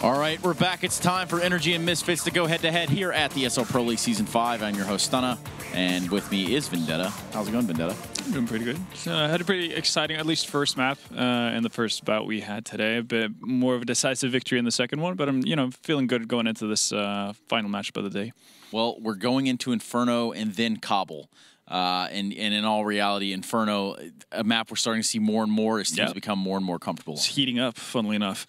All right, we're back. It's time for NRG and Misfits to go head-to-head here at the ESL Pro League Season 5. I'm your host, Stunna, and with me is Vendetta. How's it going, Vendetta? I'm doing pretty good. Had a pretty exciting, at least first map in the first bout we had today. A bit more of a decisive victory in the second one, but I'm, feeling good going into this final matchup of the day. Well, we're going into Inferno and then Cobble. And in all reality, Inferno, a map we're starting to see more and more as teams become more and more comfortable. It's heating up, funnily enough.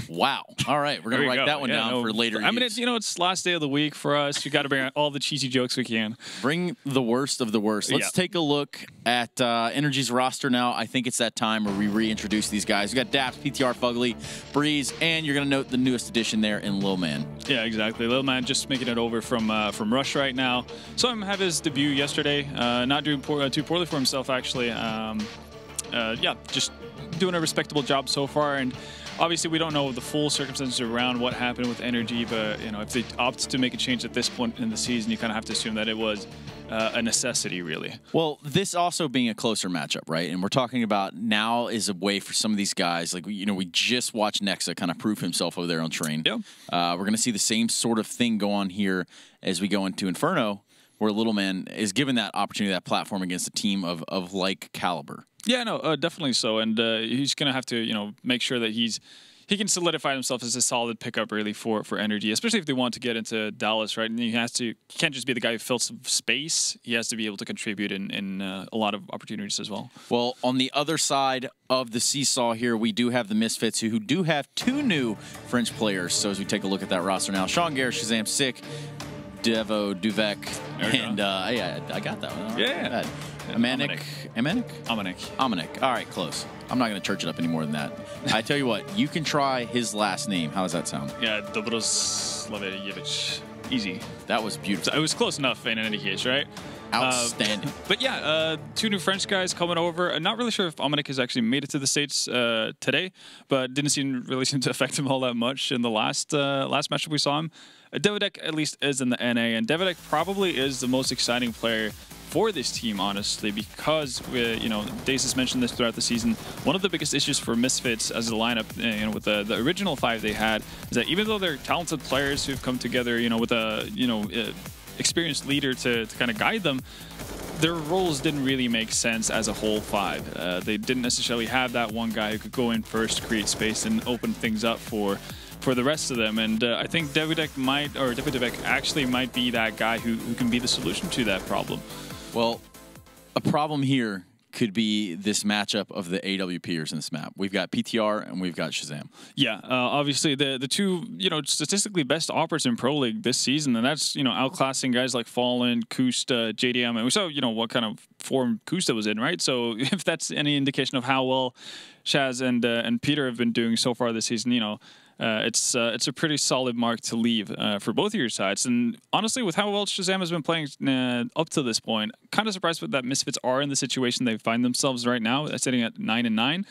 Wow. All right. We're going to write that one down for later I mean, it's last day of the week for us. We got to bring out all the cheesy jokes we can. Bring the worst of the worst. Let's take a look at NRG's roster now. I think it's that time where we reintroduce these guys. We got Daps, PTR, Fugly, Breeze, and you're going to note the newest addition there in Lil Man. Yeah, exactly. Lil Man just making it over from Rush right now. Saw him have his debut yesterday. Not doing too poorly for himself, actually. Just doing a respectable job so far. And obviously, we don't know the full circumstances around what happened with NRG, but if they opt to make a change at this point in the season, you kind of have to assume that it was a necessity, really. Well, this also being a closer matchup, right? And we're talking about now is a way for some of these guys, like we just watched Nexa kind of prove himself over there on Train. Yeah. We're going to see the same sort of thing go on here as we go into Inferno, where Little Man is given that opportunity, that platform against a team of like caliber. Yeah, no, definitely so, and he's going to have to, make sure that he can solidify himself as a solid pickup, really, for NRG, especially if they want to get into Dallas, right? And he can't just be the guy who fills space. He has to be able to contribute in a lot of opportunities as well. Well, on the other side of the seesaw here, we do have the Misfits, who do have two new French players. So as we take a look at that roster now, Sean Garrett, Shazam, Sick, Devo, Duvek, and yeah, I got that one. Yeah. Amanek. All right, close. I'm not going to church it up any more than that. I tell you what, you can try his last name. How does that sound? Yeah, Dobroslavejevic. Easy. That was beautiful. It was close enough in any case, right? Outstanding. But yeah, two new French guys coming over. I'm not really sure if Amanek has actually made it to the States today, but didn't really seem to affect him all that much in the last matchup we saw him. Devodek at least is in the NA, and Devodek probably is the most exciting player for this team, honestly, because Daces mentioned this throughout the season. One of the biggest issues for Misfits as a lineup, with the original 5 they had, is that even though they're talented players who've come together, with a experienced leader to kind of guide them, their roles didn't really make sense as a whole 5. They didn't necessarily have that one guy who could go in first, create space, and open things up for the rest of them. And I think Devodek actually might be that guy who can be the solution to that problem. Well, a problem here could be this matchup of the AWPers in this map. We've got PTR and we've got Shazam. Yeah, obviously the two, statistically best operators in Pro League this season, and that's, outclassing guys like Fallen, Kusta, JDM, and we saw, what kind of form Kusta was in, right? So if that's any indication of how well Shaz and Peter have been doing so far this season, it's a pretty solid mark to leave for both of your sides. And honestly, with how well Shazam has been playing up to this point, kind of surprised that Misfits are in the situation they find themselves right now, sitting at 9-9.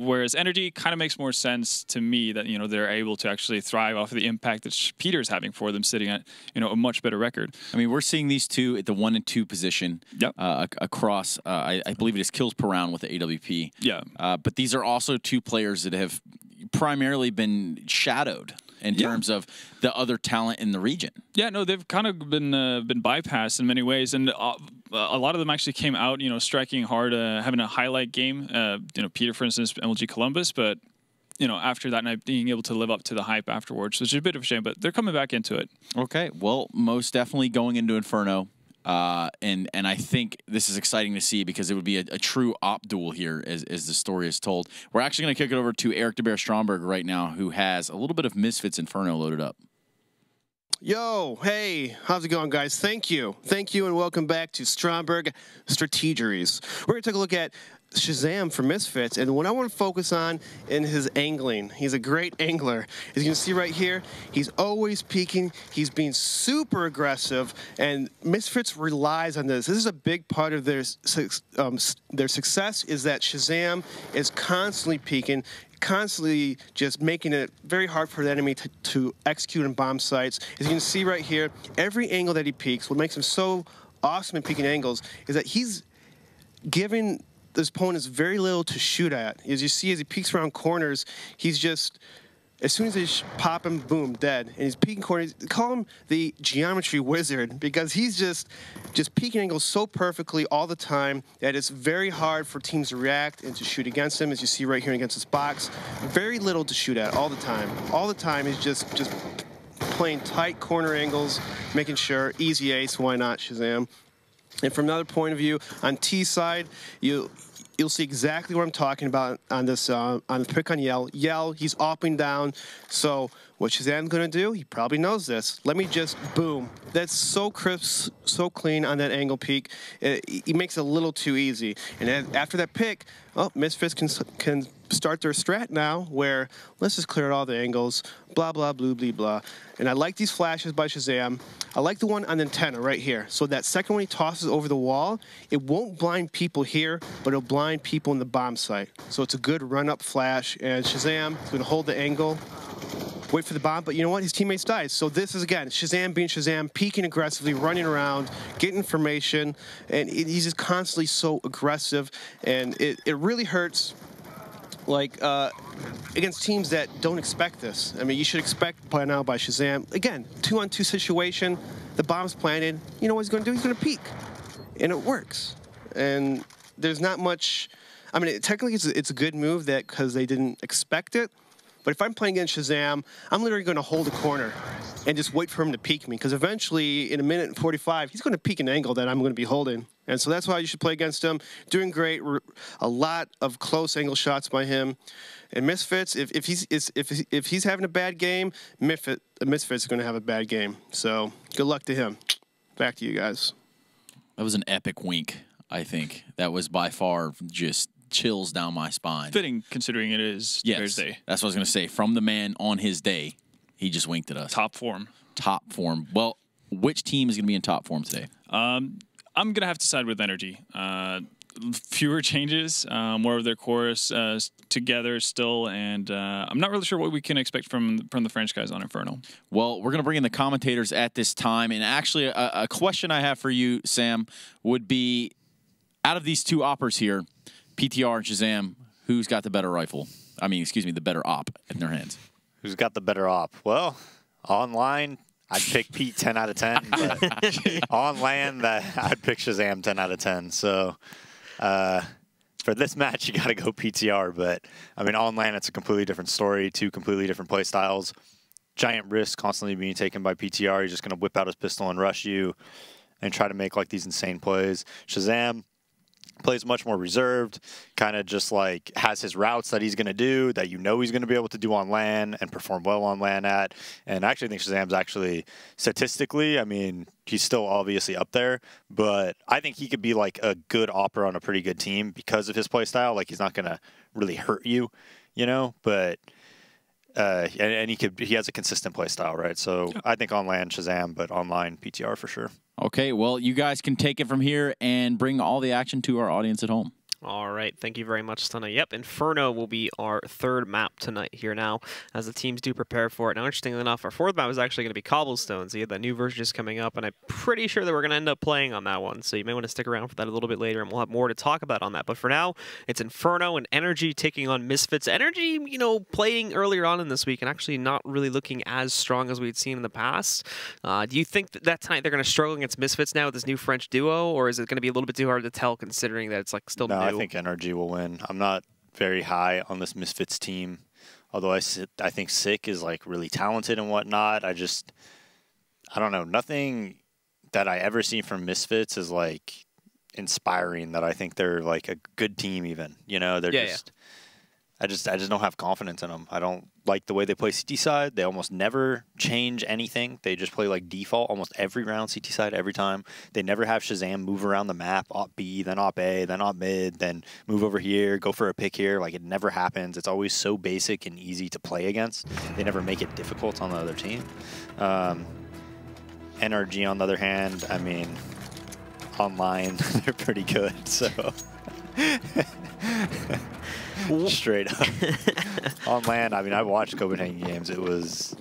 Whereas NRG kind of makes more sense to me that they're able to actually thrive off of the impact that Peter's having for them, sitting at a much better record. I mean, we're seeing these two at the 1 and 2 position. Yep. Across. I believe it is kills per round with the AWP. Yeah. But these are also two players that have primarily been shadowed in terms of the other talent in the region. Yeah, no, they've kind of been bypassed in many ways, and a lot of them actually came out, striking hard, having a highlight game. Peter, for instance, MLG Columbus, but after that night, being able to live up to the hype afterwards, which is a bit of a shame, but they're coming back into it. Okay, well, most definitely going into Inferno. And I think this is exciting to see because it would be a true op duel here as the story is told. We're actually going to kick it over to Eric DeBear Stromberg right now, who has a little bit of Misfits Inferno loaded up. Yo, hey, how's it going, guys? Thank you, and welcome back to Stromberg Strategeries. We're going to take a look at Shazam for Misfits, and what I want to focus on in his angling. He's a great angler. As you can see right here, he's always peeking. He's being super aggressive, and Misfits relies on this. This is a big part of their success, is that Shazam is constantly peeking, constantly just making it very hard for the enemy to execute and bomb sites. As you can see right here, every angle that he peeks, what makes him so awesome in peeking angles is that he's giving his opponents very little to shoot at. As you see, as he peeks around corners, he's just as soon as they pop him, boom, dead. And he's peeking corners. Call him the geometry wizard because he's just peeking angles so perfectly all the time that it's very hard for teams to react and to shoot against him, as you see right here against this box. Very little to shoot at all the time. All the time he's just playing tight corner angles, making sure. Easy ace, why not, Shazam? And from another point of view, on T side, you'll see exactly what I'm talking about on this on the pick on Yell. Yell, he's upping down. So what Shazam's going to do, he probably knows this. Let me just, boom. That's so crisp, so clean on that angle peak. He makes it a little too easy. And then after that pick, oh, Misfits can start their strat now where let's just clear out all the angles, blah, blah, blue, blah, blah. And I like these flashes by Shazam. I like the one on the antenna right here. So that second one he tosses over the wall, it won't blind people here, but it'll blind people in the bomb site. So it's a good run-up flash, and Shazam is going to hold the angle, wait for the bomb, but you know what? His teammates died. So this is, again, Shazam being Shazam, peeking aggressively, running around, getting information, and he's just constantly so aggressive, and it really hurts, like, against teams that don't expect this. I mean, you should expect by now by Shazam. Again, 2-on-2 situation, the bomb's planted. You know what he's going to do? He's going to peek, and it works. And there's not much. I mean, technically, it's a good move that because they didn't expect it. But if I'm playing against Shazam, I'm literally going to hold a corner and just wait for him to peek me. Because eventually, in a minute and 45, he's going to peek an angle that I'm going to be holding. And so that's why you should play against him. Doing great. A lot of close angle shots by him. And Misfits, if he's having a bad game, Misfits is going to have a bad game. So good luck to him. Back to you guys. That was an epic wink, I think. That was by far just chills down my spine. Fitting, considering it is Thursday. That's what I was going to say. From the man on his day, he just winked at us. Top form. Top form. Well, which team is going to be in top form today? I'm going to have to side with NRG. Fewer changes, more of their chorus together still, and I'm not really sure what we can expect from the French guys on Inferno. Well, we're going to bring in the commentators at this time, and actually a question I have for you, Sam, would be, out of these two oppers here, PTR and Shazam, who's got the better rifle? I mean, excuse me, the better op in their hands. Who's got the better op? Well, online, I'd pick Pete 10 out of 10. But on land, I'd pick Shazam 10 out of 10. So for this match, you got to go PTR. But, I mean, on land, it's a completely different story, two completely different play styles. Giant risk constantly being taken by PTR. He's just going to whip out his pistol and rush you and try to make, like, these insane plays. Shazam plays much more reserved, kind of just like has his routes that he's going to do that you know he's going to be able to do on land and perform well on land at. And I actually think Shazam's actually statistically, I mean, he's still obviously up there, but I think he could be like a good opera on a pretty good team because of his play style. Like he's not going to really hurt you, you know, but and he has a consistent play style, right? So I think on land Shazam, but online PTR for sure. Okay, well, you guys can take it from here and bring all the action to our audience at home. All right, thank you very much, Stunna. Yep, Inferno will be our third map tonight here now, as the teams do prepare for it. Now, interestingly enough, our fourth map is actually going to be Cobblestone, so you have that new version just coming up, and I'm pretty sure that we're going to end up playing on that one, so you may want to stick around for that a little bit later, and we'll have more to talk about on that. But for now, it's Inferno and NRG taking on Misfits. NRG, you know, playing earlier on in this week and actually not really looking as strong as we'd seen in the past. Do you think that tonight they're going to struggle against Misfits now with this new French duo, or is it going to be a little bit too hard to tell considering that it's like still new? I think NRG will win. I'm not very high on this Misfits team, although I think Sick is like really talented and whatnot. I don't know. Nothing that I ever see from Misfits is like inspiring that I think they're like a good team even. You know, they're I just don't have confidence in them. I don't like the way they play CT side. They almost never change anything. They just play like default almost every round CT side every time. They never have Shazam move around the map, op B, then op A, then op mid, then move over here, go for a pick here. Like it never happens. It's always so basic and easy to play against. They never make it difficult on the other team. NRG on the other hand, I mean, online they're pretty good. So. Straight up. On land, I mean, I watched Copenhagen games. It was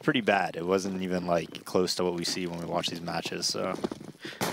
pretty bad. It wasn't even like close to what we see when we watch these matches. So,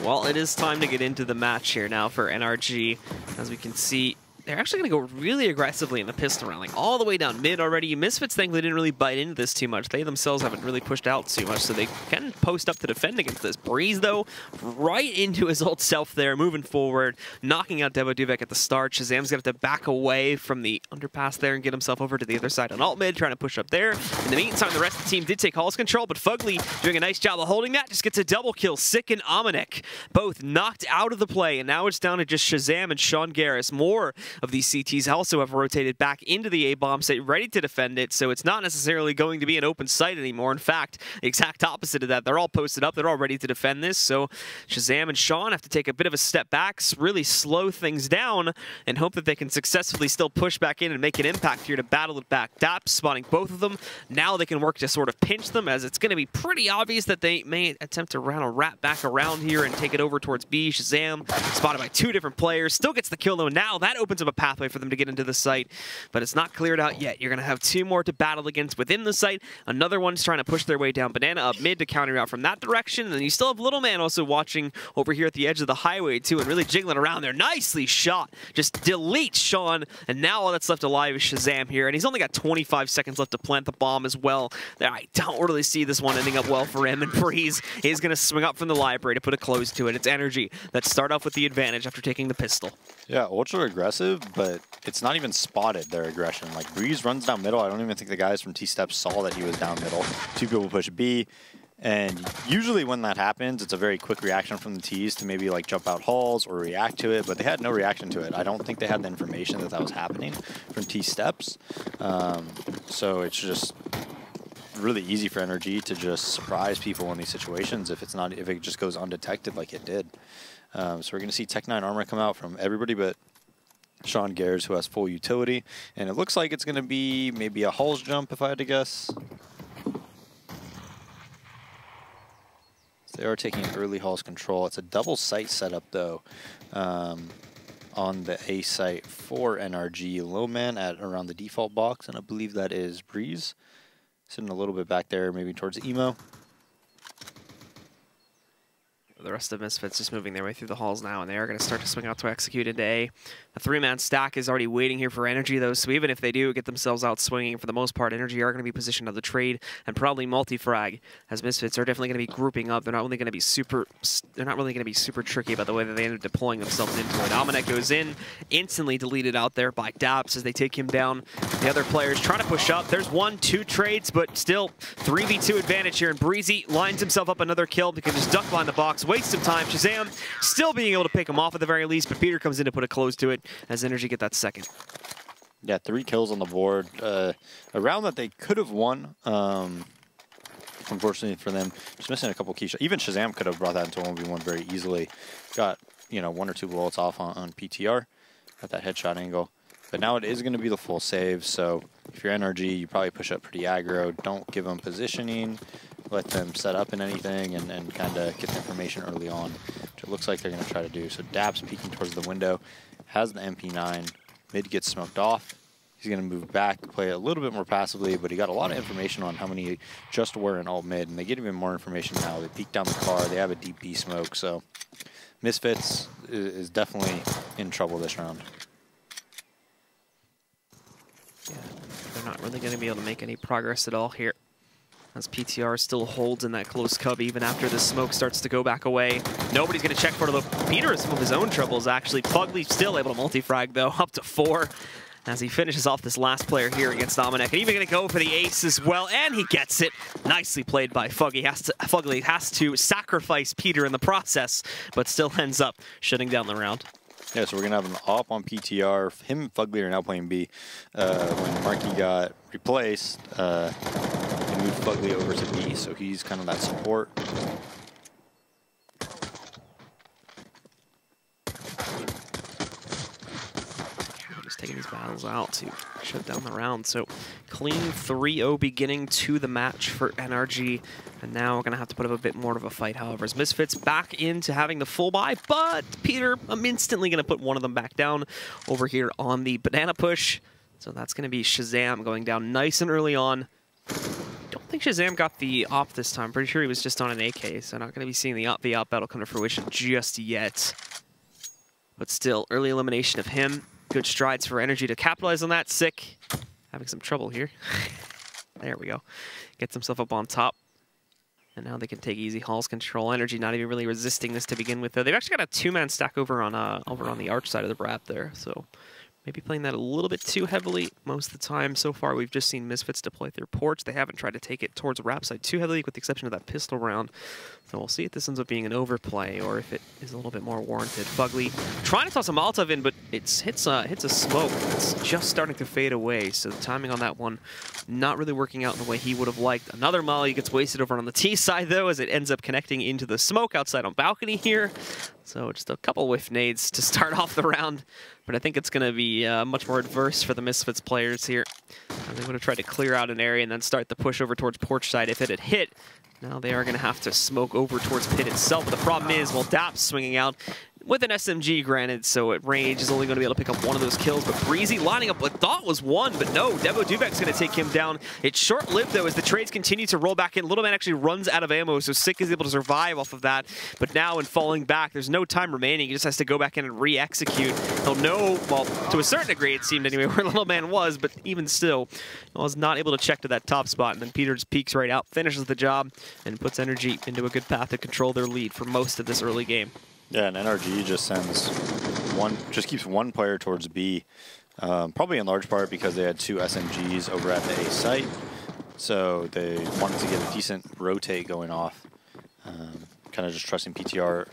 well, it is time to get into the match here now for NRG. As we can see, they're actually going to go really aggressively in the pistol round, like all the way down mid already. Misfits thankfully didn't really bite into this too much. They themselves haven't really pushed out too much, so they can post up to defend against this. Breeze, though, right into his old self there, moving forward, knocking out Devaduvek at the start. Shazam's going to have to back away from the underpass there and get himself over to the other side on alt mid, trying to push up there. In the meantime, the rest of the team did take Hall's control, but Fugly doing a nice job of holding that, just gets a double kill. Sick and Amanek both knocked out of the play, and now it's down to just Shazam and Sean Garris. More of these CTs also have rotated back into the A-bomb site, ready to defend it, so it's not necessarily going to be an open site anymore. In fact, the exact opposite of that. They're all posted up, they're all ready to defend this, so Shazam and Sean have to take a bit of a step back, really slow things down, and hope that they can successfully still push back in and make an impact here to battle it back. Daps spotting both of them. Now they can work to sort of pinch them, as it's going to be pretty obvious that they may attempt to run a wrap back around here and take it over towards B. Shazam spotted by 2 different players, still gets the kill though. Now that opens up a pathway for them to get into the site, but it's not cleared out yet. You're going to have 2 more to battle against within the site. Another one's trying to push their way down Banana up mid to counter out from that direction, and then you still have Little Man also watching over here at the edge of the highway too, and really jiggling around there. Nicely shot. Just delete Sean, and now all that's left alive is Shazam here, and he's only got 25 seconds left to plant the bomb as well. I don't really see this one ending up well for him, and Breeze is going to swing up from the library to put a close to it. It's NRG that start off with the advantage after taking the pistol. Yeah, ultra aggressive, but it's not even spotted, their aggression. Like, Breeze runs down middle. I don't even think the guys from T-Steps saw that he was down middle. 2 people push B, and usually when that happens, it's a very quick reaction from the T's to maybe like jump out halls or react to it, but they had no reaction to it. I don't think they had the information that that was happening from T-Steps. So it's just really easy for NRG to just surprise people in these situations if it just goes undetected like it did. So we're going to see Tech 9 armor come out from everybody but Sean Garris, who has full utility. And it looks like it's going to be maybe a Halls jump, if I had to guess. They are taking early Halls control. It's a double site setup, though, on the A site for NRG. Low man at around the default box, and I believe that is Breeze. Sitting a little bit back there, maybe towards the Emo. The rest of Misfits just moving their way through the halls now, and they are going to start to swing out to execute into A. A 3-man stack is already waiting here for NRG, though, so even if they do get themselves out swinging, for the most part, NRG are going to be positioned on the trade and probably multi-frag, as Misfits are definitely going to be grouping up. They're not really going to be super tricky about the way that they end up deploying themselves into it. Amanek goes in, instantly deleted out there by Daps as they take him down. The other players trying to push up. There's 1-2 trades, but still 3v2 advantage here, and Breezy lines himself up another kill because just duck line the box. Waste of time. Shazam still being able to pick him off at the very least, but Peter comes in to put a close to it as NRG get that second. Yeah, 3 kills on the board. A round that they could have won. Unfortunately for them, just missing a couple key shots. Even Shazam could have brought that into 1v1 very easily. Got, 1 or 2 bullets off on PTR at that headshot angle. But now it is going to be the full save, so if you're NRG, you probably push up pretty aggro. Don't give them positioning. Let them set up in anything and kind of get the information early on, which it looks like they're going to try to do. So Daps peeking towards the window, has the MP9. Mid gets smoked off. He's going to move back, play a little bit more passively, but he got a lot of information on how many just were in alt mid, and they get even more information now. They peek down the car. They have a deep B smoke, so Misfits is definitely in trouble this round. Yeah, they're not really going to be able to make any progress at all here, as PTR still holds in that close cub even after the smoke starts to go back away. Nobody's going to check for it. Peter has some of his own troubles, actually. Fugly still able to multi-frag, though, up to 4 as he finishes off this last player here against Amanek. And even going to go for the ace as well, and he gets it. Nicely played by Fugly. Fugly has to sacrifice Peter in the process, but still ends up shutting down the round. Yeah, so we're going to have an op on PTR. Him and Fugly are now playing B. When Marky got replaced, he moved Fugly over to B, so he's kind of that support. Just taking these battles out to shut down the round. So clean 3-0 beginning to the match for NRG. And now we're going to have to put up a bit more of a fight, however, as Misfits back into having the full buy. But Peter, I'm instantly going to put one of them back down over here on the banana push. So that's going to be Shazam going down nice and early on. Don't think Shazam got the op this time. Pretty sure he was just on an AK, so not going to be seeing the op battle come to fruition just yet. But still, early elimination of him. good strides for NRG to capitalize on that. Sick. Having some trouble here. There we go. Gets himself up on top. And now they can take easy Hall's control. NRG not even really resisting this to begin with. They've actually got a two-man stack over on the arch side of the wrap there. So maybe playing that a little bit too heavily most of the time. So far, we've just seen Misfits deploy their porch. They haven't tried to take it towards wrap side too heavily, with the exception of that pistol round. So we'll see if this ends up being an overplay or if it is a little bit more warranted. Fugly trying to toss a Molotov in, but it hits a smoke. It's just starting to fade away. So the timing on that one not really working out in the way he would have liked. Another molly gets wasted over on the T side, though, as it ends up connecting into the smoke outside on balcony here. So just a couple whiff nades to start off the round. But I think it's going to be much more adverse for the Misfits players here. They would have tried to clear out an area and then start the push over towards porch side if it had hit. Now they are going to have to smoke over towards pit itself. The problem is, well, Daps swinging out with an SMG, granted, so at range is only going to be able to pick up one of those kills. But Breezy lining up what thought was one, but no, Devo Duvek's going to take him down. It's short-lived, though, as the trades continue to roll back in. Little Man actually runs out of ammo, so Sick is able to survive off of that. But now, in falling back, there's no time remaining. He just has to go back in and re-execute. He'll know, well, to a certain degree, it seemed anyway, where Little Man was, but even still, he was not able to check to that top spot. And then Peter just peeks right out, finishes the job, and puts NRG into a good path to control their lead for most of this early game. Yeah, and NRG just keeps one player towards B, probably in large part because they had two SMGs over at the A site, so they wanted to get a decent rotate going off, kind of just trusting PTR,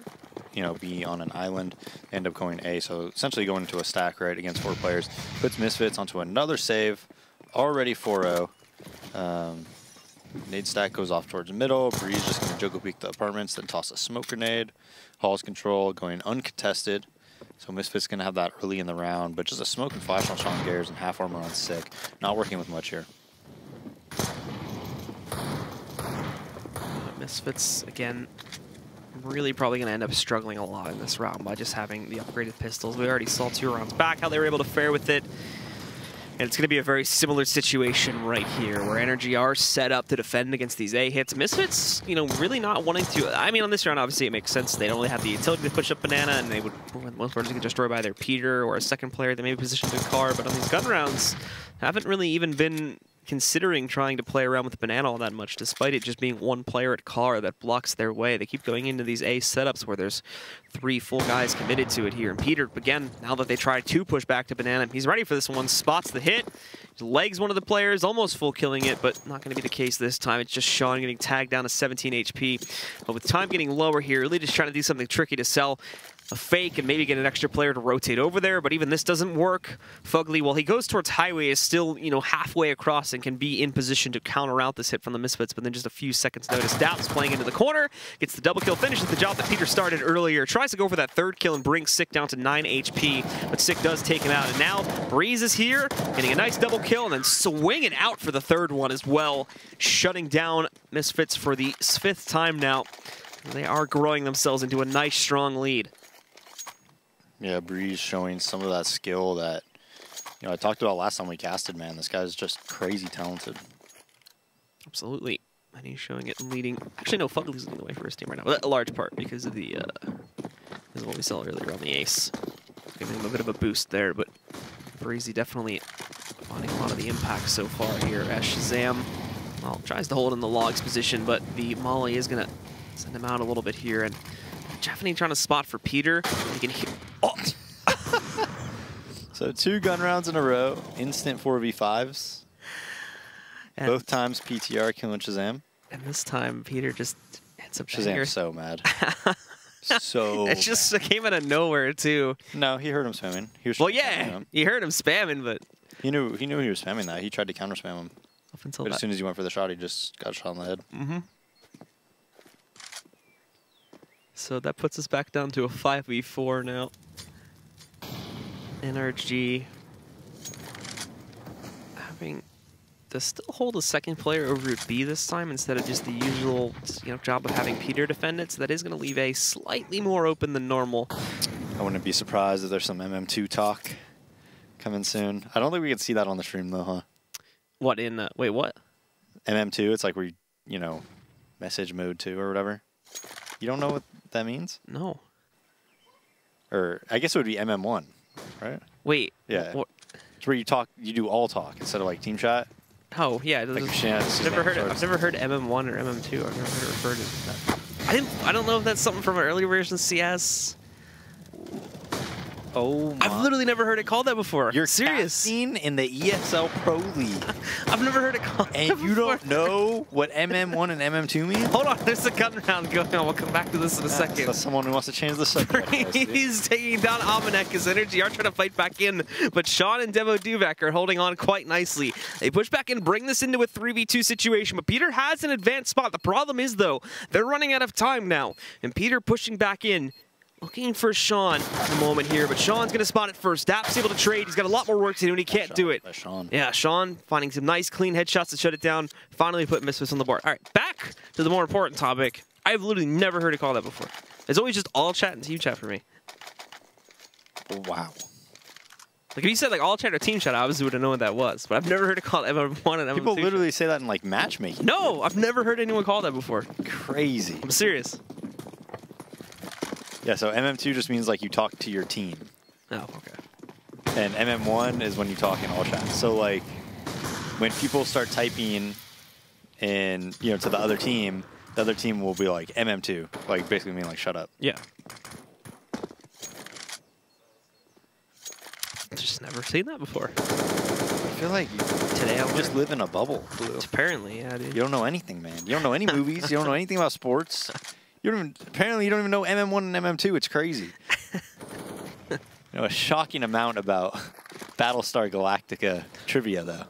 B on an island, end up going A, so essentially going into a stack right against 4 players, puts Misfits onto another save, already 4-0. Nade stack goes off towards the middle. Breeze just going to juggle peek the apartments, then toss a smoke grenade. Hall's control going uncontested. So Misfits going to have that early in the round, but just a smoke and flash on Sean Gares and half armor on Sick. Not working with much here. Misfits, again, really probably going to end up struggling a lot in this round by just having the upgraded pistols. We already saw 2 rounds back how they were able to fare with it. And it's going to be a very similar situation right here, where NRG are set up to defend against these A hits. Misfits, really not wanting to. I mean, on this round, obviously, it makes sense. They don't really have the utility to push up Banana, and they would, for the most part, get destroyed by either Peter or a second player that may be positioned in car. But on these gun rounds, haven't really even been considering trying to play around with Banana all that much, despite it just being one player at car that blocks their way. They keep going into these A setups where there's 3 full guys committed to it here. And Peter, again, now that they try to push back to Banana, he's ready for this one, spots the hit, legs one of the players, almost full killing it, but not going to be the case this time. It's just Sean getting tagged down to 17 HP. But with time getting lower here, really just trying to do something tricky to sell a fake and maybe get an extra player to rotate over there, but even this doesn't work. Fugly, while he goes towards Highway, is still, halfway across and can be in position to counter out this hit from the Misfits, but then just a few seconds notice. Daps playing into the corner, gets the double kill, finishes the job that Peter started earlier, tries to go for that 3rd kill and bring Sick down to 9 HP, but Sick does take him out. And now Breeze is here, getting a nice double kill and then swinging out for the 3rd one as well, shutting down Misfits for the 5th time now. They are growing themselves into a nice, strong lead. Yeah, Breeze showing some of that skill that, I talked about last time we casted, man. This guy's just crazy talented. Absolutely. And he's showing it leading. Actually, no, Fugly's leading the way for his team right now. But a large part because of the, is what we saw earlier on the ace. Giving him a bit of a boost there, but Breezy definitely finding a lot of the impact so far here as Shazam, well, tries to hold in the logs position, but the Molly is going to send him out a little bit here. And Jeffany trying to spot for Peter. You can hear. Oh. So 2 gun rounds in a row, instant 4v5s. And both times PTR killing Shazam. And this time Peter just hits a Shazam's banger. so mad. So it just came out of nowhere too. No, he heard him spamming. He was he heard him spamming, but he knew he was spamming that. He tried to counter spam him. Up until but as soon as he went for the shot, he just got shot in the head. Mm-hmm. So that puts us back down to a 5v4 now. NRG having to still hold a 2nd player over at B this time instead of just the usual job of having Peter defend it. So that is going to leave A slightly more open than normal. I wouldn't be surprised if there's some MM2 talk coming soon. I don't think we can see that on the stream though, huh? What in wait, what? MM2, it's like where message mode 2 or whatever. You don't know what that means? No. Or I guess it would be MM1, right? Wait. Yeah. What? It's where you do all talk instead of like team chat. Oh yeah. Like I've never heard MM1 or MM2. I've never heard it referred to that. I don't know if that's something from an earlier version of CS. Oh my. I've literally never heard it called that before. You're serious. Seen in the ESL Pro League. I've never heard it called And that you before. don't know what MM1 and MM2 mean? Hold on, there's a gun round going on. We'll come back to this in a second. That's someone who wants to change the subject. He's taking down Amanek. His NRG are trying to fight back in, but Sean and Devo Duvak are holding on quite nicely. They push back and bring this into a 3v2 situation, but Peter has an advanced spot. The problem is, though, they're running out of time now, and Peter pushing back in. Looking for Sean at the moment here, but Sean's going to spot it first. Dap's able to trade. He's got a lot more work to do, and he can't do it. Sean. Yeah, Sean finding some nice, clean headshots to shut it down. Finally put Misfits on the board. All right, back to the more important topic. I've literally never heard it called that before. It's always just all chat and team chat for me. Wow. Like, if you said, like, all chat or team chat, I obviously would have known what that was. But I've never heard it called MM1 and MM2. People literally say that in, like, matchmaking. No, I've never heard anyone call that before. Crazy. I'm serious. Yeah, so MM2 just means, like, you talk to your team. Oh, okay. And MM1 is when you talk in all chats. So, like, when people start typing in, you know, to the other team will be like MM2. Like, basically mean, like, shut up. Yeah. Just never seen that before. I feel like Today I just live in a bubble, Blue. Apparently, yeah, dude. You don't know anything, man. You don't know any movies. You don't know anything about sports. Apparently, you don't even know MM1 and MM2. It's crazy. You know, a shocking amount about Battlestar Galactica trivia, though,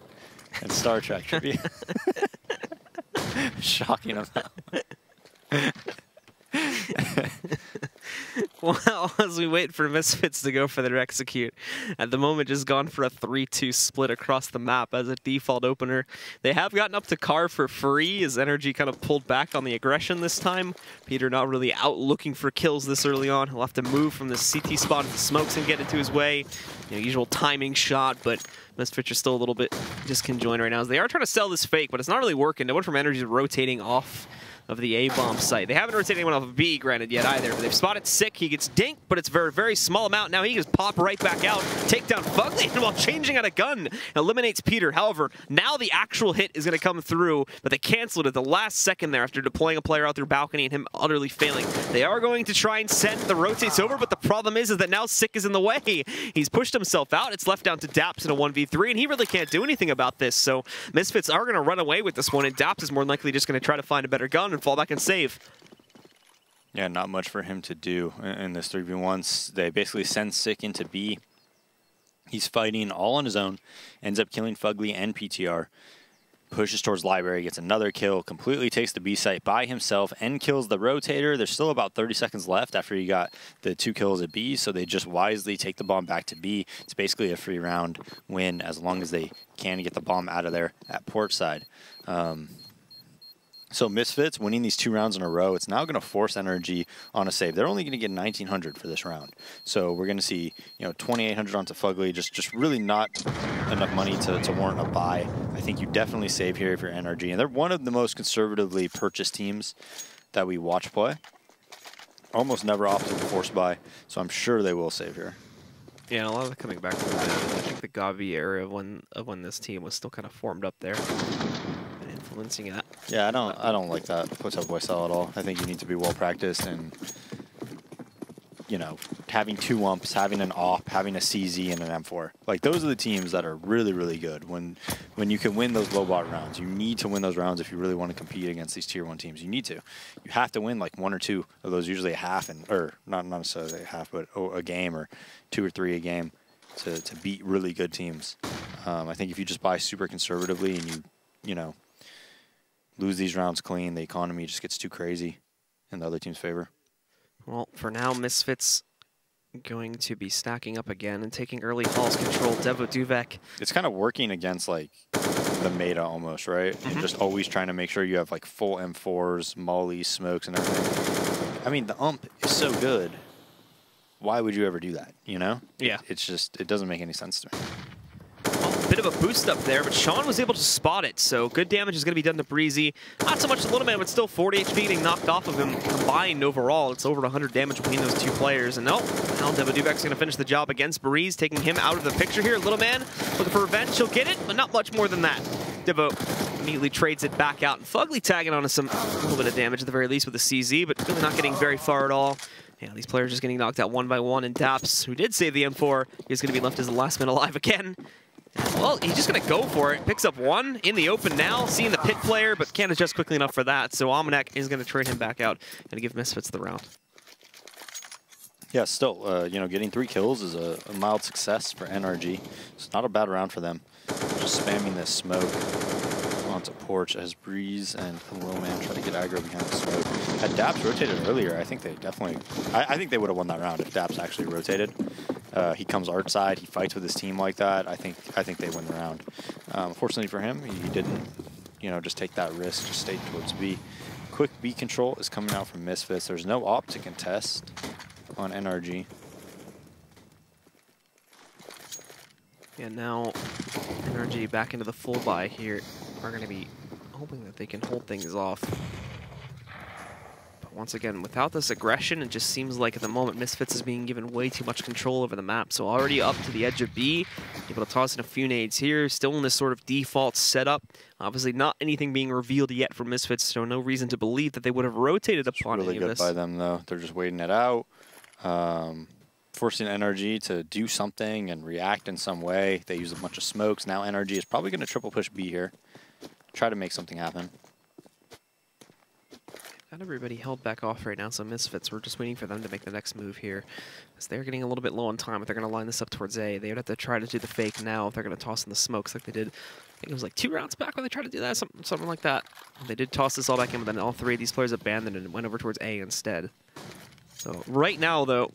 and Star Trek trivia. Shocking amount. Well, as we wait for Misfits to go for their execute, at the moment just gone for a 3-2 split across the map as a default opener. They have gotten up to car for free as NRG kind of pulled back on the aggression this time. Peter not really out looking for kills this early on. He'll have to move from the CT spot if the smokes and get into his way. You know, usual timing shot, but Misfits are still a little bit disconjoined right now as they are trying to sell this fake, but it's not really working. No one from NRG is rotating off of the A-bomb site. They haven't rotated anyone off of B, granted, yet either, but they've spotted Sick. He gets dinked, but it's a very, very small amount. Now he just pop right back out, take down Fugly, and while changing out a gun, eliminates Peter. However, now the actual hit is going to come through, but they canceled it at the last second there after deploying a player out their balcony and him utterly failing. They are going to try and send the rotates over, but the problem is that now Sick is in the way. He's pushed himself out. It's left down to Daps in a 1v3, and he really can't do anything about this. So Misfits are going to run away with this one, and Daps is more than likely just going to try to find a better gun and fall back and save. Yeah, not much for him to do in this 3v1. They basically send Sick into B. He's fighting all on his own, ends up killing Fugly and PTR. Pushes towards Library, gets another kill, completely takes the B site by himself and kills the rotator. There's still about 30 seconds left after he got the 2 kills at B, so they just wisely take the bomb back to B. It's basically a free round win as long as they can get the bomb out of there at port side. So Misfits winning these 2 rounds in a row, it's now going to force NRG on a save. They're only going to get 1,900 for this round. So we're going to see, you know, 2,800 onto Fugly, just really not enough money to warrant a buy. I think you definitely save here if you're NRG. And they're one of the most conservatively purchased teams that we watch play. Almost never opted to force buy, so I'm sure they will save here. Yeah, a lot of it coming back from the I think the Gavi era of when this team was still kind of formed up there. Influencing it. Yeah, I don't like that puts-up boy style at all. I think you need to be well practiced and, you know, having 2 umps, having an AWP, having a CZ, and an M4. Like, those are the teams that are really, really good. When you can win those low bot rounds, you need to win those rounds if you really want to compete against these tier 1 teams. You need to. You have to win like 1 or 2 of those, usually a half, or not necessarily a half, but a game, or 2 or 3 a game to beat really good teams. I think if you just buy super conservatively and you know, lose these rounds clean, the economy just gets too crazy in the other team's favor. Well, for now, Misfits going to be stacking up again and taking early halls control. Devo Duvek. It's kind of working against, like, the meta almost, right? You're just always trying to make sure you have, like, full M4s, mollies, smokes, and everything. I mean, the ump is so good. Why would you ever do that, you know? Yeah. It's just, it doesn't make any sense to me. Well, a bit of a boost up there, but Sean was able to spot it, so good damage is going to be done to Breezy. Not so much the Little Man, but still 40 HP getting knocked off of him combined overall. It's over 100 damage between those two players, and no, now Devo Duvek's going to finish the job against Breeze, taking him out of the picture here. Little Man looking for revenge, he'll get it, but not much more than that. Devo immediately trades it back out, and Fugly tagging on to a little bit of damage at the very least with the CZ, but really not getting very far at all. Yeah, these players just getting knocked out one by one, and Daps, who did save the M4, is going to be left as the last man alive again. Well, he's just going to go for it. Picks up one in the open now, seeing the pit player, but can't adjust quickly enough for that. So Almanac is going to trade him back out and give Misfits the round. Yeah, still, you know, getting 3 kills is a mild success for NRG. It's not a bad round for them. Just spamming this smoke onto Porch as Breeze and Little Man try to get aggro behind the smoke. Had Daps rotated earlier, I think they definitely, I think they would have won that round if Daps actually rotated. He comes art side, he fights with his team like that. I think they win the round. Fortunately for him, he didn't, you know, just take that risk, just stayed towards B. Quick B control is coming out from Misfits. There's no op to contest on NRG. Yeah, now NRG back into the full buy here are going to be hoping that they can hold things off. But once again, without this aggression, it just seems like at the moment Misfits is being given way too much control over the map. So already up to the edge of B, able to toss in a few nades here, still in this sort of default setup. Obviously not anything being revealed yet from Misfits, so no reason to believe that they would have rotated upon any of this. Really good by them though. They're just waiting it out. Forcing NRG to do something and react in some way. They use a bunch of smokes. Now NRG is probably going to triple push B here. Try to make something happen. Got everybody held back off right now, so Misfits, we're just waiting for them to make the next move here. As they're getting a little bit low on time, if they're going to line this up towards A, they would have to try to do the fake now if they're going to toss in the smokes like they did. I think it was like 2 rounds back when they tried to do that, something like that. They did toss this all back in, but then all 3 of these players abandoned and went over towards A instead. So right now, though,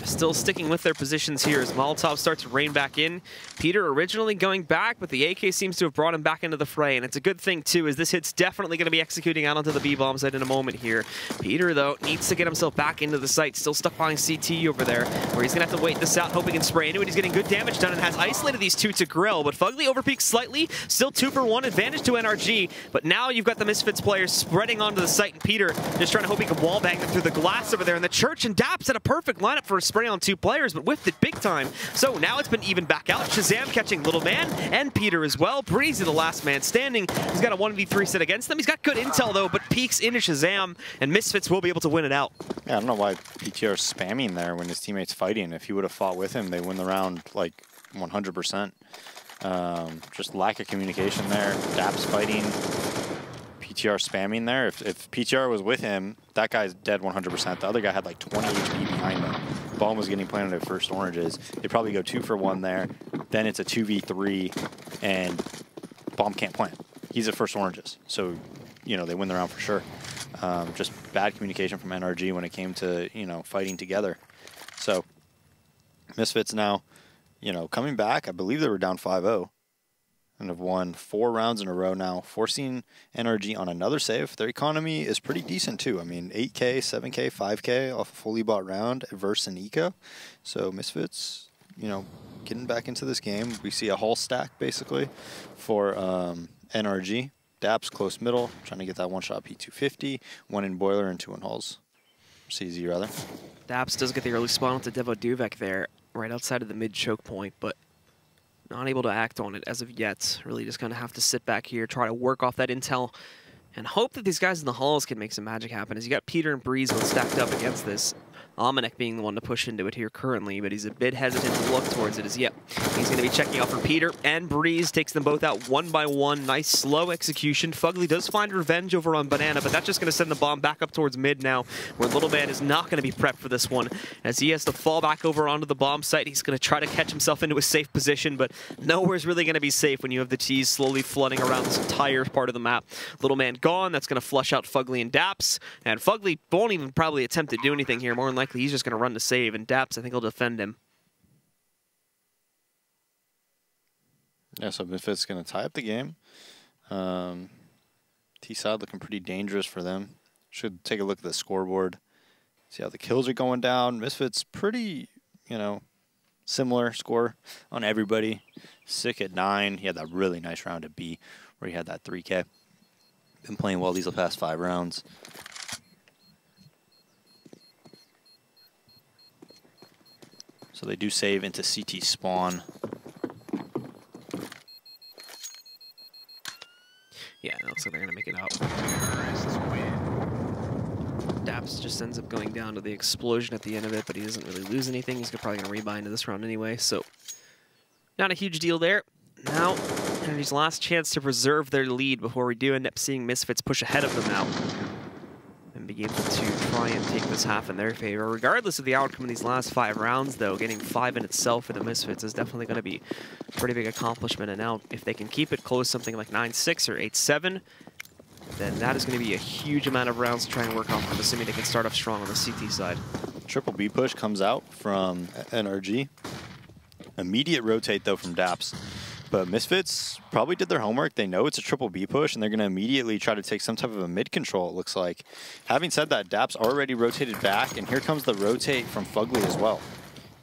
still sticking with their positions here as Molotov starts to rain back in. Peter originally going back, but the AK seems to have brought him back into the fray, and it's a good thing too, as this hit's definitely going to be executing out onto the B-bomb site in a moment here. Peter, though, needs to get himself back into the site, still stuck behind CT over there, where he's going to have to wait this out, hoping and spray into it. He's getting good damage done and has isolated these 2 to grill, but Fugly overpeaks slightly, still 2 for 1 advantage to NRG, but now you've got the Misfits players spreading onto the site, and Peter just trying to hope he can wallbang them through the glass over there, and the Church and Daps had a perfect lineup for a spray on 2 players, but whiffed it big time. So now it's been even back out. Shazam catching Little Man and Peter as well. Breezy, the last man standing. He's got a 1v3 set against them. He's got good intel though, but peeks into Shazam, and Misfits will be able to win it out. Yeah, I don't know why PTR is spamming there when his teammate's fighting. If he would have fought with him, they win the round like 100%. Just lack of communication there. Daps fighting. PTR spamming there. If PTR was with him, that guy's dead 100%. The other guy had like 20 HP behind him. Bomb was getting planted at first oranges. They probably go 2 for 1 there. Then it's a 2v3, and Bomb can't plant. He's at first oranges. So, you know, they win the round for sure. Just bad communication from NRG when it came to, you know, fighting together. So, Misfits now, you know, coming back. I believe they were down 5-0. And have won 4 rounds in a row now, forcing NRG on another save. Their economy is pretty decent too. I mean, 8K, 7K, 5K off a fully bought round versus an eco. So Misfits, you know, getting back into this game. We see a hull stack basically for NRG. Daps close middle, trying to get that one-shot P250, 1 in boiler and 2 in hulls. CZ rather. Daps does get the early spawn with the Devo Duvek there, right outside of the mid choke point, but not able to act on it as of yet. Really just going to have to sit back here, try to work off that intel, and hope that these guys in the halls can make some magic happen. As you got Peter and Breeze both stacked up against this. Almanac being the one to push into it here currently, but he's a bit hesitant to look towards it as yet. He's going to be checking out for Peter, and Breeze takes them both out 1 by 1. Nice slow execution. Fugly does find revenge over on Banana, but that's just going to send the bomb back up towards mid now, where Little Man is not going to be prepped for this one, as he has to fall back over onto the bomb site. He's going to try to catch himself into a safe position, but nowhere's really going to be safe when you have the T's slowly flooding around this entire part of the map. Little Man gone. That's going to flush out Fugly and Daps, and Fugly won't even probably attempt to do anything here. More than likely, he's just going to run to save, and Daps, I think, will defend him. Yeah, so Misfits going to tie up the game. T-side looking pretty dangerous for them. Should take a look at the scoreboard, see how the kills are going down. Misfits pretty, you know, similar score on everybody. Sick at 9. He had that really nice round at B where he had that 3K. Been playing well these past 5 rounds. So they do save into CT spawn. Yeah, it looks like they're going to make it out. Daps just ends up going down to the explosion at the end of it, but he doesn't really lose anything. He's probably going to rebuy into this round anyway, so not a huge deal there. Now, NRG's last chance to preserve their lead before we do end up seeing Misfits push ahead of them now and be able to try and take this half in their favor. Regardless of the outcome of these last 5 rounds, though, getting 5 in itself for the Misfits is definitely going to be a pretty big accomplishment. And now, if they can keep it close, something like 9-6 or 8-7, then that is going to be a huge amount of rounds to try and work off of, assuming they can start off strong on the CT side. Triple B push comes out from NRG. Immediate rotate, though, from Daps. But Misfits probably did their homework. They know it's a triple B push, and they're going to immediately try to take some type of a mid control, it looks like. Having said that, Daps already rotated back, and here comes the rotate from Fugly as well.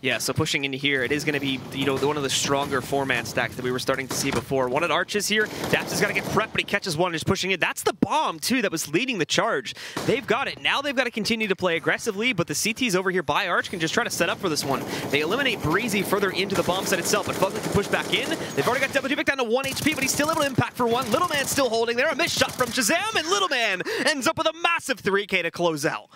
Yeah, so pushing into here, it is going to be, you know, one of the stronger 4-man stacks that we were starting to see before. One at Arches here. Daps has got to get prepped, but he catches one and is pushing it. That's the bomb, too, that was leading the charge. They've got it. Now they've got to continue to play aggressively, but the CTs over here by Arch can just try to set up for this one. They eliminate Breezy further into the bomb set itself, but Fugly can push back in. They've already got Double down to 1 HP, but he's still able to impact for 1. Little Man still holding there. A missed shot from Shazam, and Little Man ends up with a massive 3K to close out.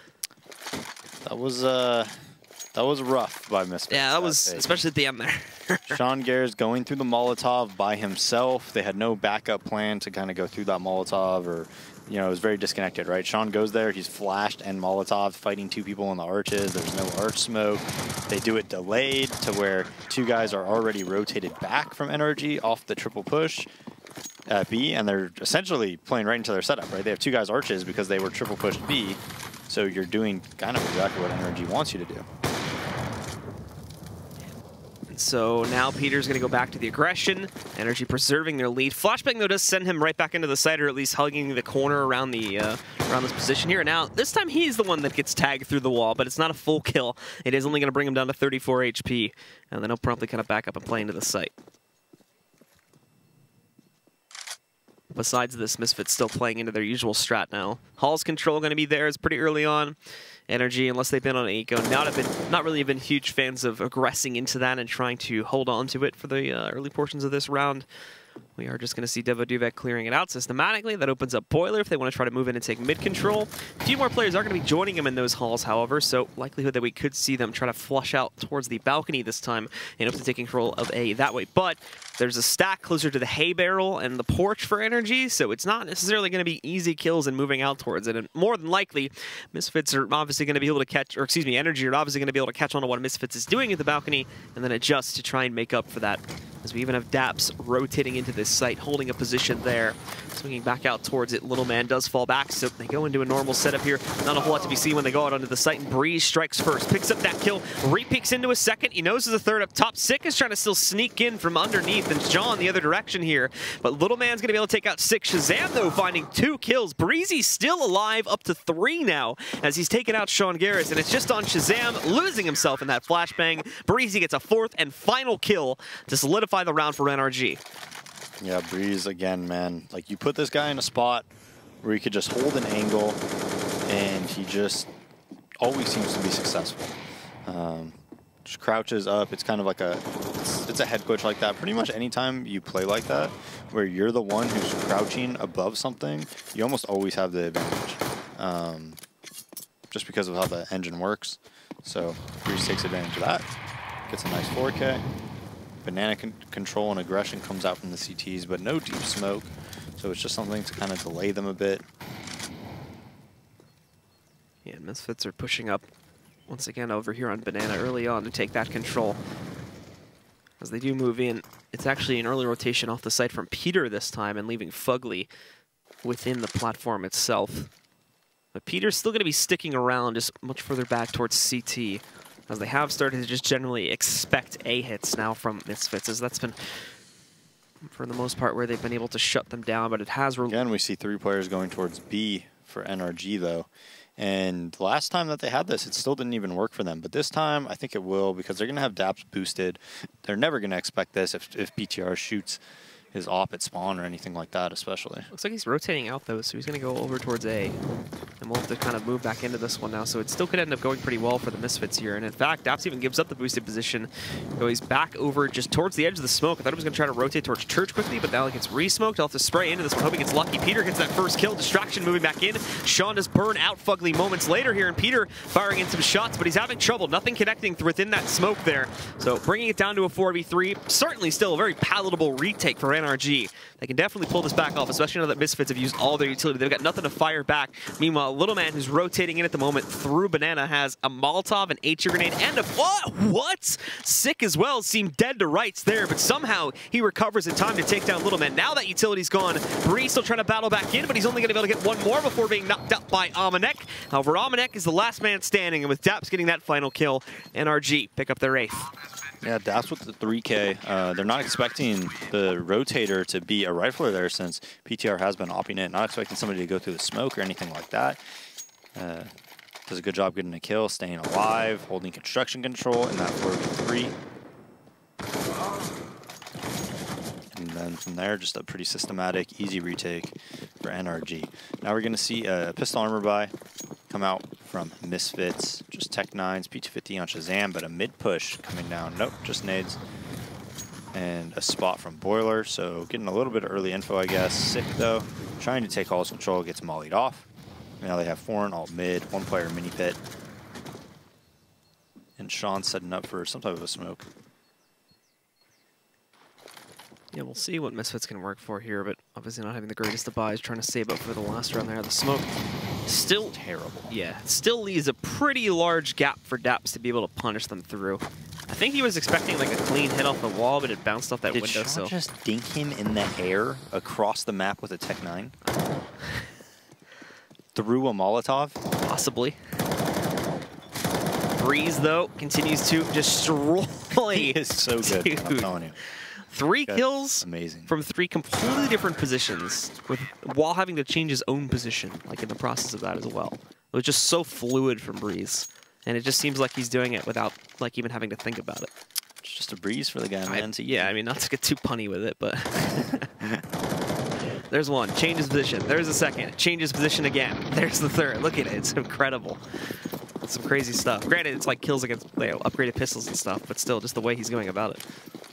That was rough by Misfits. Yeah, that was, especially at the end there. Sean Gare's going through the Molotov by himself. They had no backup plan to kind of go through that Molotov, or, you know, it was very disconnected, right? Sean goes there, he's flashed and Molotov fighting 2 people in the arches. There's no arch smoke. They do it delayed to where 2 guys are already rotated back from NRG off the triple push at B, and they're essentially playing right into their setup, right? They have 2 guys arches because they were triple pushed B, so you're doing kind of exactly what NRG wants you to do. So now Peter's going to go back to the aggression. NRG preserving their lead. Flashbang, though, does send him right back into the site, or at least hugging the corner around the around this position here. Now, this time he's the one that gets tagged through the wall, but it's not a full kill. It is only going to bring him down to 34 HP, and then he'll promptly kind of back up and play into the site. Besides this, Misfits still playing into their usual strat now. Hall's control going to be theirs pretty early on. NRG, unless they've been on an eco, not really been huge fans of aggressing into that and trying to hold on to it for the early portions of this round. We are just going to see Devaduvek clearing it out systematically. That opens up Boiler if they want to try to move in and take mid control. A few more players are going to be joining him in those halls, however, so likelihood that we could see them try to flush out towards the balcony this time and hope to take control of A that way. But there's a stack closer to the hay barrel and the porch for NRG, so it's not necessarily going to be easy kills and moving out towards it. And more than likely, Misfits are obviously going to be able to catch, or excuse me, NRG are obviously going to be able to catch on to what Misfits is doing at the balcony and then adjust to try and make up for that. As we even have Daps rotating into this site, holding a position there, swinging back out towards it. Little Man does fall back, so they go into a normal setup here. Not a whole lot to be seen when they go out onto the site, and Breeze strikes first, picks up that kill, re-peeks into a second. He knows there's a third up top. Sick is trying to still sneak in from underneath, and John the other direction here. But Little Man's going to be able to take out Sick. Shazam, though, finding 2 kills. Breezy's still alive, up to 3 now, as he's taken out Sean Garris, and it's just on Shazam, losing himself in that flashbang. Breezy gets a 4th and final kill to solidify the round for NRG. Yeah, Breeze again, man. Like, you put this guy in a spot where he could just hold an angle, and he just always seems to be successful. Just crouches up. It's kind of like it's a head glitch like that. Pretty much anytime you play like that, where you're the one who's crouching above something, you almost always have the advantage. Just because of how the engine works. So Breeze takes advantage of that. Gets a nice 4K. Banana control and aggression comes out from the CTs, but no deep smoke. So it's just something to kind of delay them a bit. Yeah, Misfits are pushing up once again over here on Banana early on to take that control. As they do move in, it's actually an early rotation off the site from Peter this time and leaving Fugly within the platform itself. But Peter's still going to be sticking around just much further back towards CT, as they have started to just generally expect A hits now from Misfits, as that's been, for the most part, where they've been able to shut them down, but it has... Again, we see 3 players going towards B for NRG, though. And last time that they had this, it still didn't even work for them. But this time, I think it will, because they're going to have DAPS boosted. They're never going to expect this if PTR shoots his op at spawn or anything like that, especially. Looks like he's rotating out, though, so he's going to go over towards A. And we'll have to kind of move back into this one now. So it still could end up going pretty well for the Misfits here. And in fact, DAPS even gives up the boosted position. So he's back over just towards the edge of the smoke. I thought he was going to try to rotate towards Church quickly, but now he gets re-smoked. He'll have to spray into this one. Hope he gets lucky. Peter gets that first kill. Distraction moving back in. Sean does burn out Fugly moments later here, and Peter firing in some shots, but he's having trouble. Nothing connecting within that smoke there. So bringing it down to a 4v3. Certainly still a very palatable retake for NRG. They can definitely pull this back off, especially now that Misfits have used all their utility. They've got nothing to fire back. Meanwhile, Little Man, who's rotating in at the moment through Banana, has a Molotov, an HE grenade, and a... What? Sick as well. Seemed dead to rights there, but somehow he recovers in time to take down Little Man. Now that utility's gone, Bree still trying to battle back in, but he's only going to be able to get one more before being knocked out by Amanek. However, Amanek is the last man standing, and with DAPS getting that final kill, NRG pick up their 8th. Yeah, DAPS with the 3K. They're not expecting the rotator to be a rifler there, since PTR has been opping it. Not expecting somebody to go through the smoke or anything like that. Does a good job getting a kill, staying alive, holding construction control in that 4v3. And then from there, just a pretty systematic, easy retake for NRG. Now we're going to see a pistol armor buy come out from Misfits. Just Tech 9s, P250 on Shazam, but a mid push coming down. Nope, just nades. And a spot from Boiler, so getting a little bit of early info, I guess. Sick, though. Trying to take all his control, gets mollied off. Now they have foreign, alt mid, one player mini pit. And Sean setting up for some type of a smoke. Yeah, we'll see what Misfits can work for here, but obviously not having the greatest of buys, trying to save up for the last round there. The smoke still terrible. Yeah, still leaves a pretty large gap for DAPS to be able to punish them through. I think he was expecting like a clean hit off the wall, but it bounced off that window. Did Sean just dink him in the air across the map with a Tech 9? Through a Molotov? Possibly. Breeze, though, continues to destroy. He is so good, dude. I'm telling you. 3 kills amazing from 3 completely different positions, while having to change his own position, like in the process of that as well. It was just so fluid from Breeze, and it just seems like he's doing it without like even having to think about it. It's just a breeze for the guy, man. Yeah, I mean, not to get too punny with it, but there's one, changes position. There's a second, changes position again. There's the third. Look at it, it's incredible. It's some crazy stuff. Granted, it's like kills against upgraded pistols and stuff, but still, just the way he's going about it.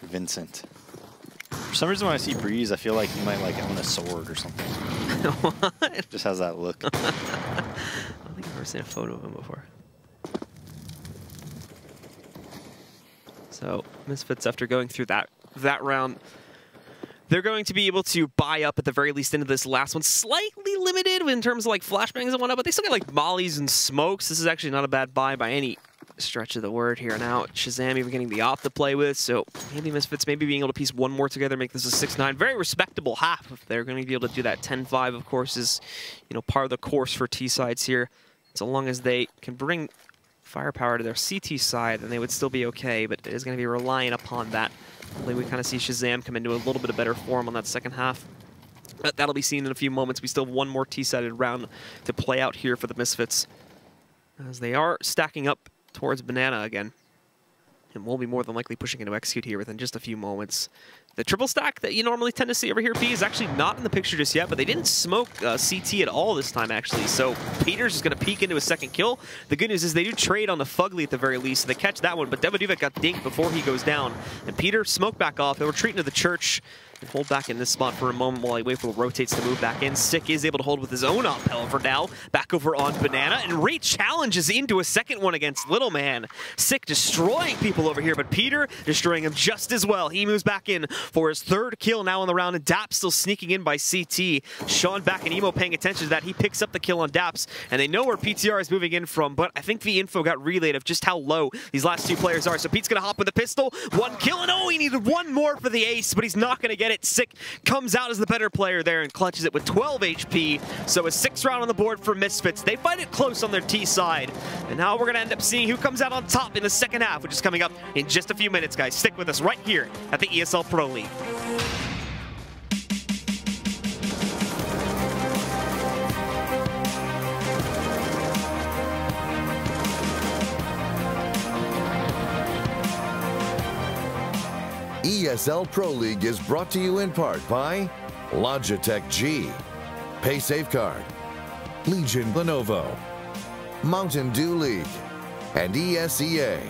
Vincent. For some reason, when I see Breeze, I feel like he might like own a sword or something. What? Just has that look. I don't think I've ever seen a photo of him before. So Misfits, after going through that round, they're going to be able to buy up at the very least into this last one. Slightly limited in terms of like flashbangs and whatnot, but they still get like mollies and smokes. This is actually not a bad buy by any stretch of the word here. Now Shazam even getting the op to play with, so maybe Misfits maybe being able to piece one more together, make this a 6-9. Very respectable half if they're going to be able to do that. 10-5, of course, is par of the course for T-sides here. So long as they can bring firepower to their CT side, then they would still be okay, but it is going to be relying upon that. Hopefully we kind of see Shazam come into a little bit of better form on that second half. But that'll be seen in a few moments. We still have one more T-sided round to play out here for the Misfits, as they are stacking up towards Banana again. And we'll be more than likely pushing into execute here within just a few moments. The triple stack that you normally tend to see over here, P, is actually not in the picture just yet, but they didn't smoke CT at all this time, actually. So Peter's just going to peek into a second kill. The good news is they do trade on the Fugly at the very least, so they catch that one, but Devaduvek got dinked before he goes down. And Peter smoked back off. He'll retreat into the church and hold back in this spot for a moment while he waits for the rotates to move back in. Sick is able to hold with his own up, however, now back over on Banana, and re-challenges into a second one against Little Man. Sick destroying people over here, but Peter destroying him just as well. He moves back in for his third kill now on the round, and Daps still sneaking in by CT. Sean back and Emo paying attention to that. He picks up the kill on Daps, and they know where PTR is moving in from, but I think the info got relayed of just how low these last two players are. So Pete's going to hop with a pistol. One kill, and oh, he needed one more for the ace, but he's not going to get it. Sick comes out as the better player there and clutches it with 12 HP. So a 6th round on the board for Misfits. They fight it close on their T side. And now we're going to end up seeing who comes out on top in the second half, which is coming up in just a few minutes, guys. Stick with us right here at the ESL Pro League. ESL Pro League is brought to you in part by Logitech G, Pay Safeguard, Legion Lenovo, Mountain Dew League, and ESEA.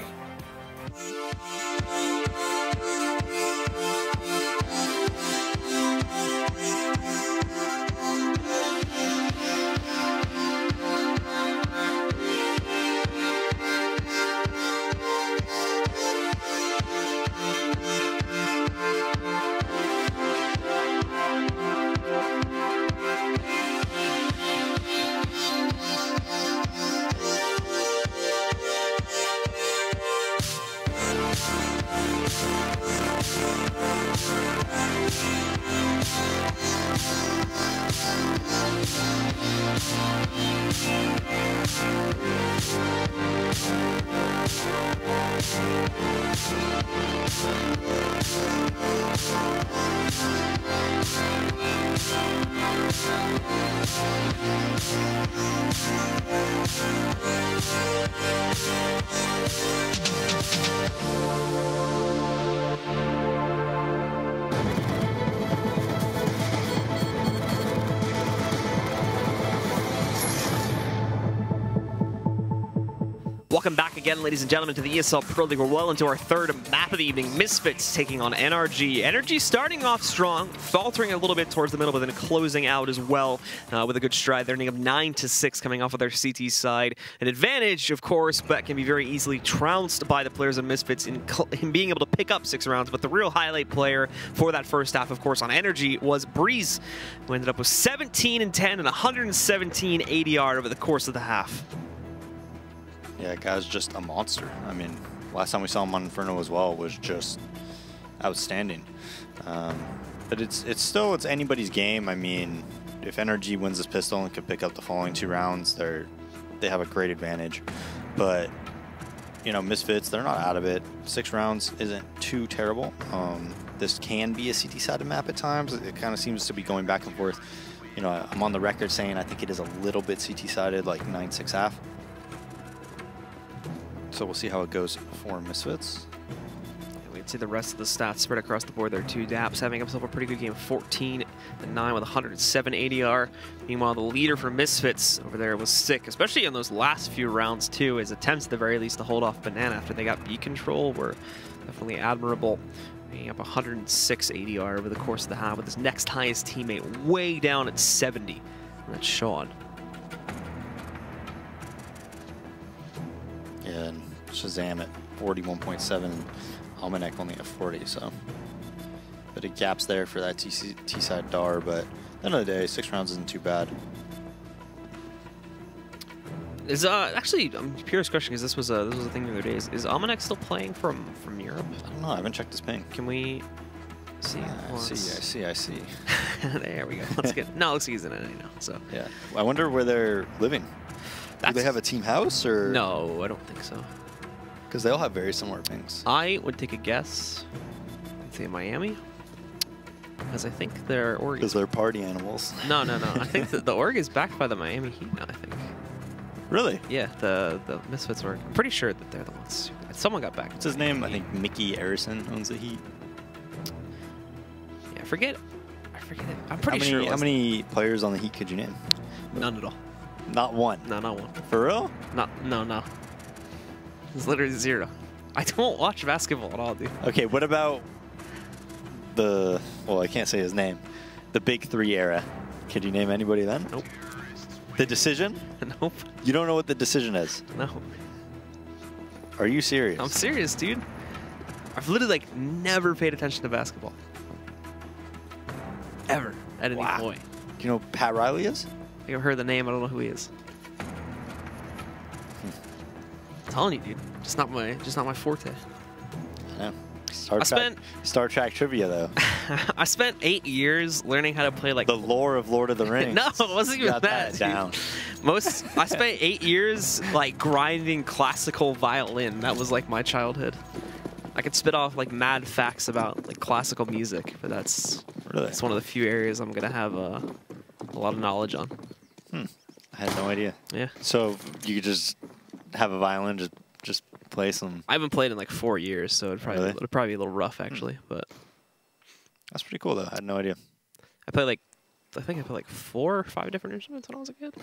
Welcome back again, ladies and gentlemen, to the ESL Pro League. We're well into our third map of the evening. Misfits taking on NRG. NRG starting off strong, faltering a little bit towards the middle, but then closing out as well with a good stride. They're ending up 9-6 coming off of their CT side. An advantage, of course, but can be very easily trounced by the players of Misfits in being able to pick up 6 rounds. But the real highlight player for that first half, of course, on NRG was Breeze, who ended up with 17 and 10 and 117 ADR over the course of the half. Yeah, guy's just a monster. I mean, last time we saw him on Inferno as well was just outstanding. But it's anybody's game. I mean, if NRG wins this pistol and can pick up the following 2 rounds, they have a great advantage. But you know, Misfits, they're not out of it. 6 rounds isn't too terrible. This can be a CT-sided map at times. It kind of seems to be going back and forth. You know, I'm on the record saying I think it is a little bit CT-sided, like 9-6 half. So we'll see how it goes for Misfits. We'd see the rest of the stats spread across the board there too. Daps having himself a pretty good game, 14 and 9 with 107 ADR. Meanwhile, the leader for Misfits over there was sick, especially in those last few rounds too. His attempts at the very least to hold off Banana after they got B control were definitely admirable. Making up 106 ADR over the course of the half with his next highest teammate way down at 70. And that's Sean. Yeah, and Shazam at 41.7, Almanac only at 40, so bit of gaps there for that T-side DAR, but at the end of the day, 6 rounds isn't too bad. Is actually, I'm curious question because this was a thing the other day. Is Almanac still playing from Europe? I don't know. I haven't checked his ping. Can we see? I see. There we go. Let's get. No, looks like he's in it now. So yeah, I wonder where they're living. Do they have a team house or? No, I don't think so. Because they all have very similar pings. I would take a guess. I'd say Miami. Because I think they're Oregon. Because they're party animals. No. I think that the org is backed by the Miami Heat now, I think. Really? Yeah, the Misfits org. I'm pretty sure that they're the ones. Someone got back. What's his name? I think Mickey Arison owns the Heat. Yeah, I forget it. I'm pretty sure. How many players on the Heat could you name? None at all. Not one? No, not one. For real? No. It's literally 0. I don't watch basketball at all, dude. Okay, what about the, well, I can't say his name, the Big 3 era? Could you name anybody then? Nope. The Decision? Nope. You don't know what the Decision is? No. Are you serious? I'm serious, dude. I've literally, never paid attention to basketball. Ever. At any point. Do you know who Pat Riley is? I think I've heard the name. I don't know who he is. I'm telling you, dude. Just not my forte. I know. Star Trek trivia, though. I spent 8 years learning how to play the lore of Lord of the Rings. No, it wasn't even that. Down. I spent 8 years grinding classical violin. That was my childhood. I could spit off mad facts about classical music, but that's one of the few areas I'm gonna have a lot of knowledge on. I had no idea. Yeah. So you could just have a violin, just play some? I haven't played in like 4 years, so it'd probably be a little rough actually. But that's pretty cool though. I had no idea. I think I played like 4 or 5 different instruments when I was a kid.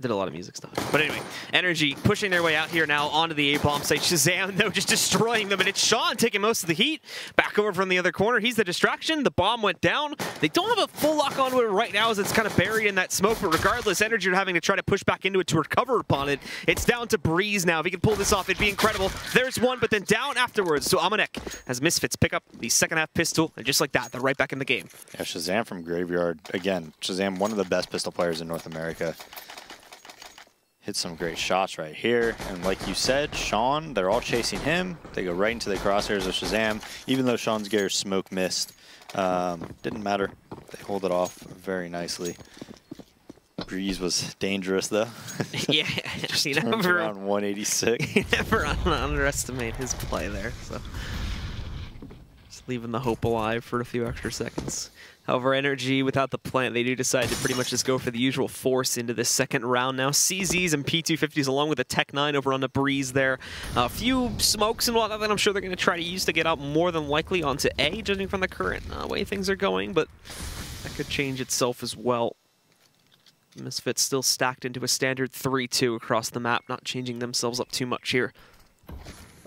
Did a lot of music stuff. But anyway, NRG pushing their way out here now onto the A-bomb site. Shazam, though, just destroying them. And it's Sean taking most of the heat. Back over from the other corner. He's the distraction. The bomb went down. They don't have a full lock onto it right now as it's kind of buried in that smoke. But regardless, NRG are having to try to push back into it to recover upon it. It's down to Breeze now. If he can pull this off, it'd be incredible. There's one, but then down afterwards. So Amanek as Misfits pick up the second half pistol. And just like that, they're right back in the game. Yeah, Shazam from Graveyard. Again, Shazam, one of the best pistol players in North America. Hit some great shots right here. And like you said, Sean, they're all chasing him. They go right into the crosshairs of Shazam. Even though Sean's gear smoke missed, didn't matter. They hold it off very nicely. Breeze was dangerous, though. Yeah, just turns around 186. You never underestimate his play there. So just leaving the hope alive for a few extra seconds. However, NRG, without the plant, they do decide to pretty much just go for the usual force into this second round now. CZs and P250s along with the Tech 9 over on the Breeze there. A few smokes and whatnot that I'm sure they're going to try to use to get out more than likely onto A, judging from the current way things are going, but that could change itself as well. Misfits still stacked into a standard 3-2 across the map, not changing themselves up too much here.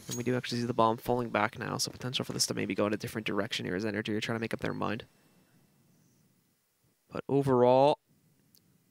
And we do actually see the bomb falling back now, so potential for this to maybe go in a different direction here as NRG are trying to make up their mind. But overall,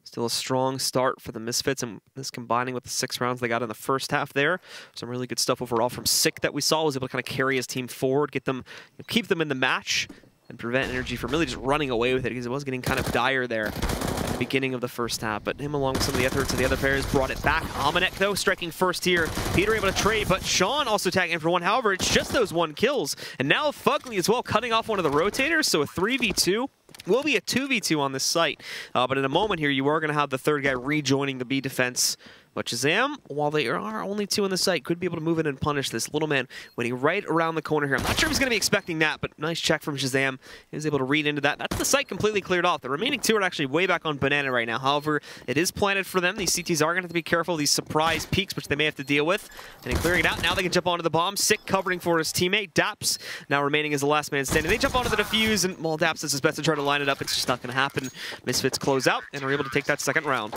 still a strong start for the Misfits, and this combining with the 6 rounds they got in the first half there. Some really good stuff overall from Sick that we saw. Was able to kind of carry his team forward, get them, keep them in the match, and prevent NRG from really just running away with it, because it was getting kind of dire there at the beginning of the first half. But him, along with some of the efforts of the other players, brought it back. Amanek, though, striking first here. Peter able to trade, but Sean also tagging for one. However, it's just those 1 kills. And now Fugly as well, cutting off one of the rotators, so a 3v2. Will be a 2v2 on this site, but in a moment here, you are going to have the third guy rejoining the B defense. But Shazam, while they are only 2 in the site, could be able to move in and punish this little man when he right around the corner here. I'm not sure if he's going to be expecting that, but nice check from Shazam. He was able to read into that. That's the site completely cleared off. The remaining 2 are actually way back on Banana right now. However, it is planted for them. These CTs are going to have to be careful of these surprise peaks, which they may have to deal with. And in clearing it out, now they can jump onto the bomb. Sick covering for his teammate. Daps now remaining as the last man standing. They jump onto the defuse, and while Daps does his best to try to line it up, it's just not going to happen. Misfits close out and are able to take that second round.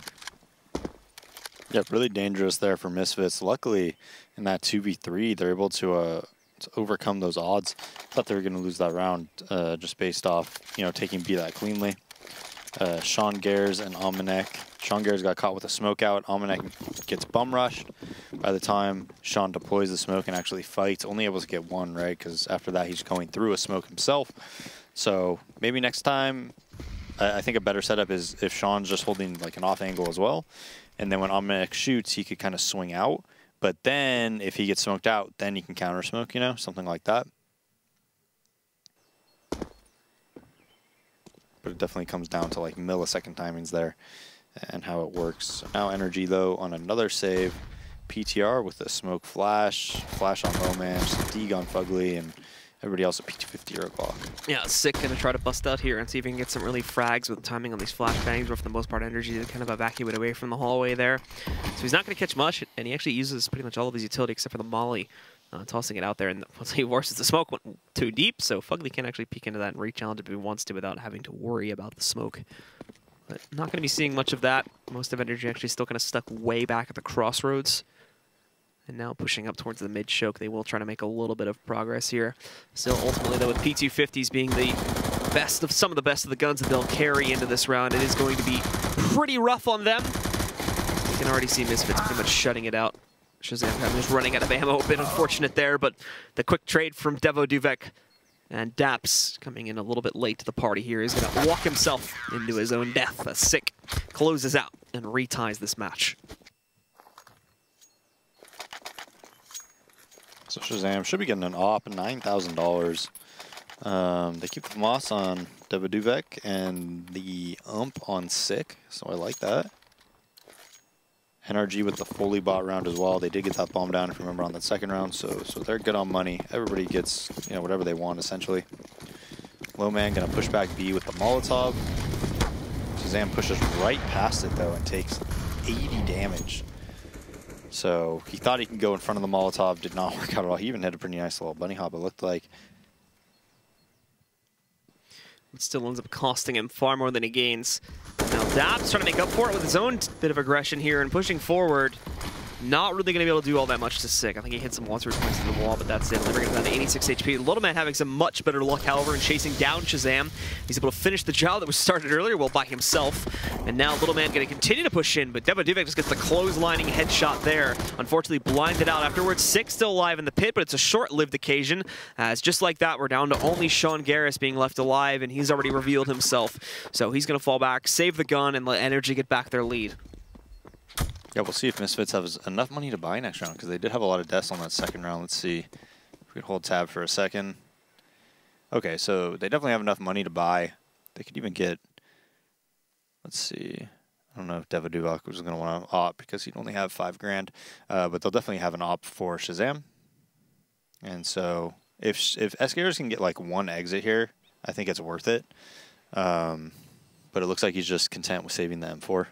Yeah, really dangerous there for Misfits. Luckily, in that 2v3, they're able to overcome those odds. Thought they were going to lose that round just based off, taking B that cleanly. Sean Gares and Amanek. Sean Gares got caught with a smoke out. Amanek gets bum rushed. By the time Sean deploys the smoke and actually fights, only able to get 1, right? Because after that, he's going through a smoke himself. So maybe next time, I think a better setup is if Sean's just holding like an off angle as well. And then when Amanek shoots, he could kind of swing out. But then if he gets smoked out, then he can counter smoke, something like that. But it definitely comes down to like millisecond timings there and how it works. So now NRG, though, on another save. PTR with a smoke flash on low man, just D on Fugly, and everybody else at P250 or a clock. Yeah, Sick gonna try to bust out here and see if he can get some early frags with timing on these flashbangs, but for the most part, NRG to kind of evacuate away from the hallway there. So he's not gonna catch much, and he actually uses pretty much all of his utility except for the molly, tossing it out there. And once he forces the smoke went too deep, so Fugly can actually peek into that and re-challenge if he wants to without having to worry about the smoke. But not gonna be seeing much of that. Most of NRG actually still kind of stuck way back at the crossroads. And now pushing up towards the mid-choke, they will try to make a little bit of progress here. Still, ultimately, though, with P250s being the best of some of the best of the guns that they'll carry into this round, it is going to be pretty rough on them. You can already see Misfits pretty much shutting it out. Shazam is running out of ammo, a bit unfortunate there, but the quick trade from Devo Duvek and Daps coming in a little bit late to the party here. He's going to walk himself into his own death. As Sick closes out and reties this match. So Shazam should be getting an op, $9,000. They keep the moss on Devo Duvek and the ump on Sick, so I like that. NRG with the fully bought round as well. They did get that bomb down, if you remember, on that second round, so they're good on money. Everybody gets whatever they want, essentially. Low man gonna push back B with the Molotov. Shazam pushes right past it, though, and takes 80 damage. So he thought he could go in front of the Molotov. Did not work out at all. He even hit a pretty nice little bunny hop, it looked like. It still ends up costing him far more than he gains. Now Dap's trying to make up for it with his own bit of aggression here and pushing forward. Not really going to be able to do all that much to Sick. I think he hit some once or twice to the wall, but that's it. Only bringing him down to 86 HP. Little Man having some much better luck, however, in chasing down Shazam. He's able to finish the job that was started earlier well by himself. And now Little Man going to continue to push in, but Dubek just gets the clotheslining headshot there. Unfortunately blinded out afterwards. Sick still alive in the pit, but it's a short-lived occasion. As just like that, we're down to only Sean Garris being left alive, and he's already revealed himself. So he's going to fall back, save the gun, and let NRG get back their lead. Yeah, we'll see if Misfits have enough money to buy next round, because they did have a lot of deaths on that second round. Let's see if we can hold tab for a second. Okay, so they definitely have enough money to buy. They could even get, let's see, I don't know if Devaduvok was going to want to opt because he'd only have 5 grand, but they'll definitely have an opt for Shazam. And so if Escaros can get like 1 exit here, I think it's worth it. But it looks like he's just content with saving the M4.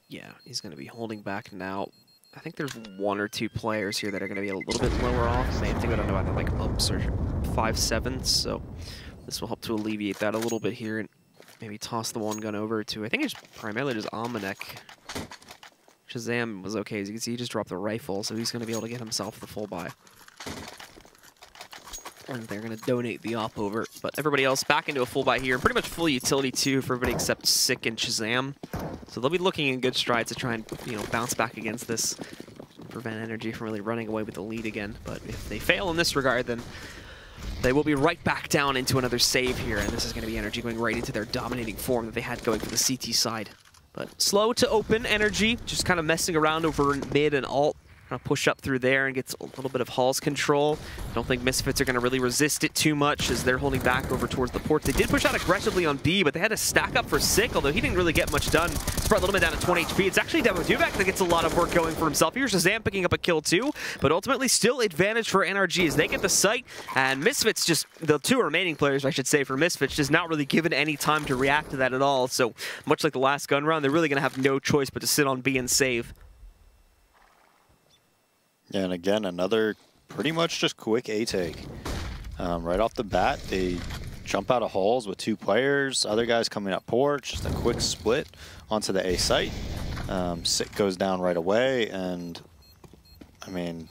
Yeah, he's going to be holding back now. I think there's 1 or 2 players here that are going to be a little bit lower off. Same thing, I don't know about like ups or 5/7s, so this will help to alleviate that a little bit here and maybe toss the 1 gun over to, I think it's primarily just Almanac. Shazam was okay, as you can see, he just dropped the rifle, so he's going to be able to get himself the full buy. And they're going to donate the op over, but everybody else back into a full buy here. Pretty much full utility too for everybody except Sick and Shazam. So they'll be looking in good strides to try and, you know, bounce back against this, prevent NRG from really running away with the lead again. But if they fail in this regard, then they will be right back down into another save here, and this is going to be NRG going right into their dominating form that they had going for the CT side. But slow to open NRG, just kind of messing around over mid and alt. Push up through there and gets a little bit of Hall's control. I don't think Misfits are going to really resist it too much as they're holding back over towards the ports. They did push out aggressively on B, but they had to stack up for Sick, although he didn't really get much done. It's brought a little bit down to 20 HP. It's actually Devaduvok that gets a lot of work going for himself. Here's Shazam picking up a kill too, but ultimately still advantage for NRG as they get the site, and Misfits just, the 2 remaining players, I should say, for Misfits, just not really given any time to react to that at all. So much like the last gun round, they're really going to have no choice but to sit on B and save. Yeah, and again, another pretty much just quick A-take. Right off the bat, they jump out of halls with 2 players, other guys coming up porch, just a quick split onto the A site. Sick goes down right away, and I mean,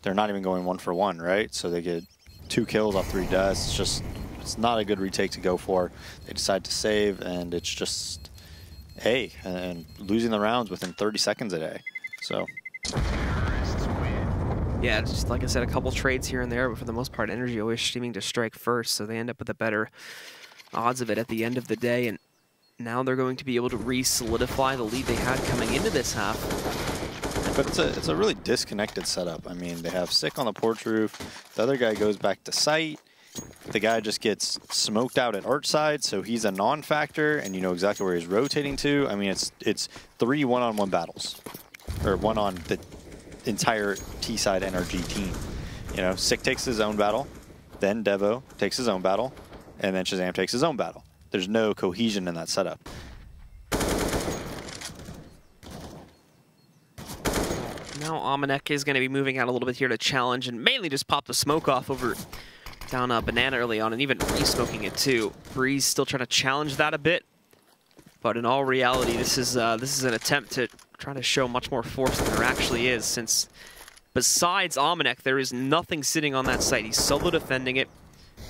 they're not even going 1 for 1, right? So they get 2 kills off 3 deaths. It's not a good retake to go for. They decide to save, and it's just A, and losing the rounds within 30 seconds a day. So. Yeah, just like I said, a couple trades here and there, but for the most part, NRG always seeming to strike first, so they end up with the better odds of it at the end of the day, and now they're going to be able to re-solidify the lead they had coming into this half. But it's a really disconnected setup. I mean, they have Sick on the porch roof, the other guy goes back to site, the guy just gets smoked out at arch side, so he's a non-factor, and you know exactly where he's rotating to. I mean, it's 3 one-on-one battles, or 1 on the entire T-side NRG team. You know, Sick takes his own battle, then Devo takes his own battle, and then Shazam takes his own battle. There's no cohesion in that setup. Now Almanac is going to be moving out a little bit here to challenge and mainly just pop the smoke off over down Banana early on and even re-smoking it too. Breeze still trying to challenge that a bit, but in all reality, this is an attempt to try to show much more force than there actually is, since besides Almanac, there is nothing sitting on that site. He's solo defending it,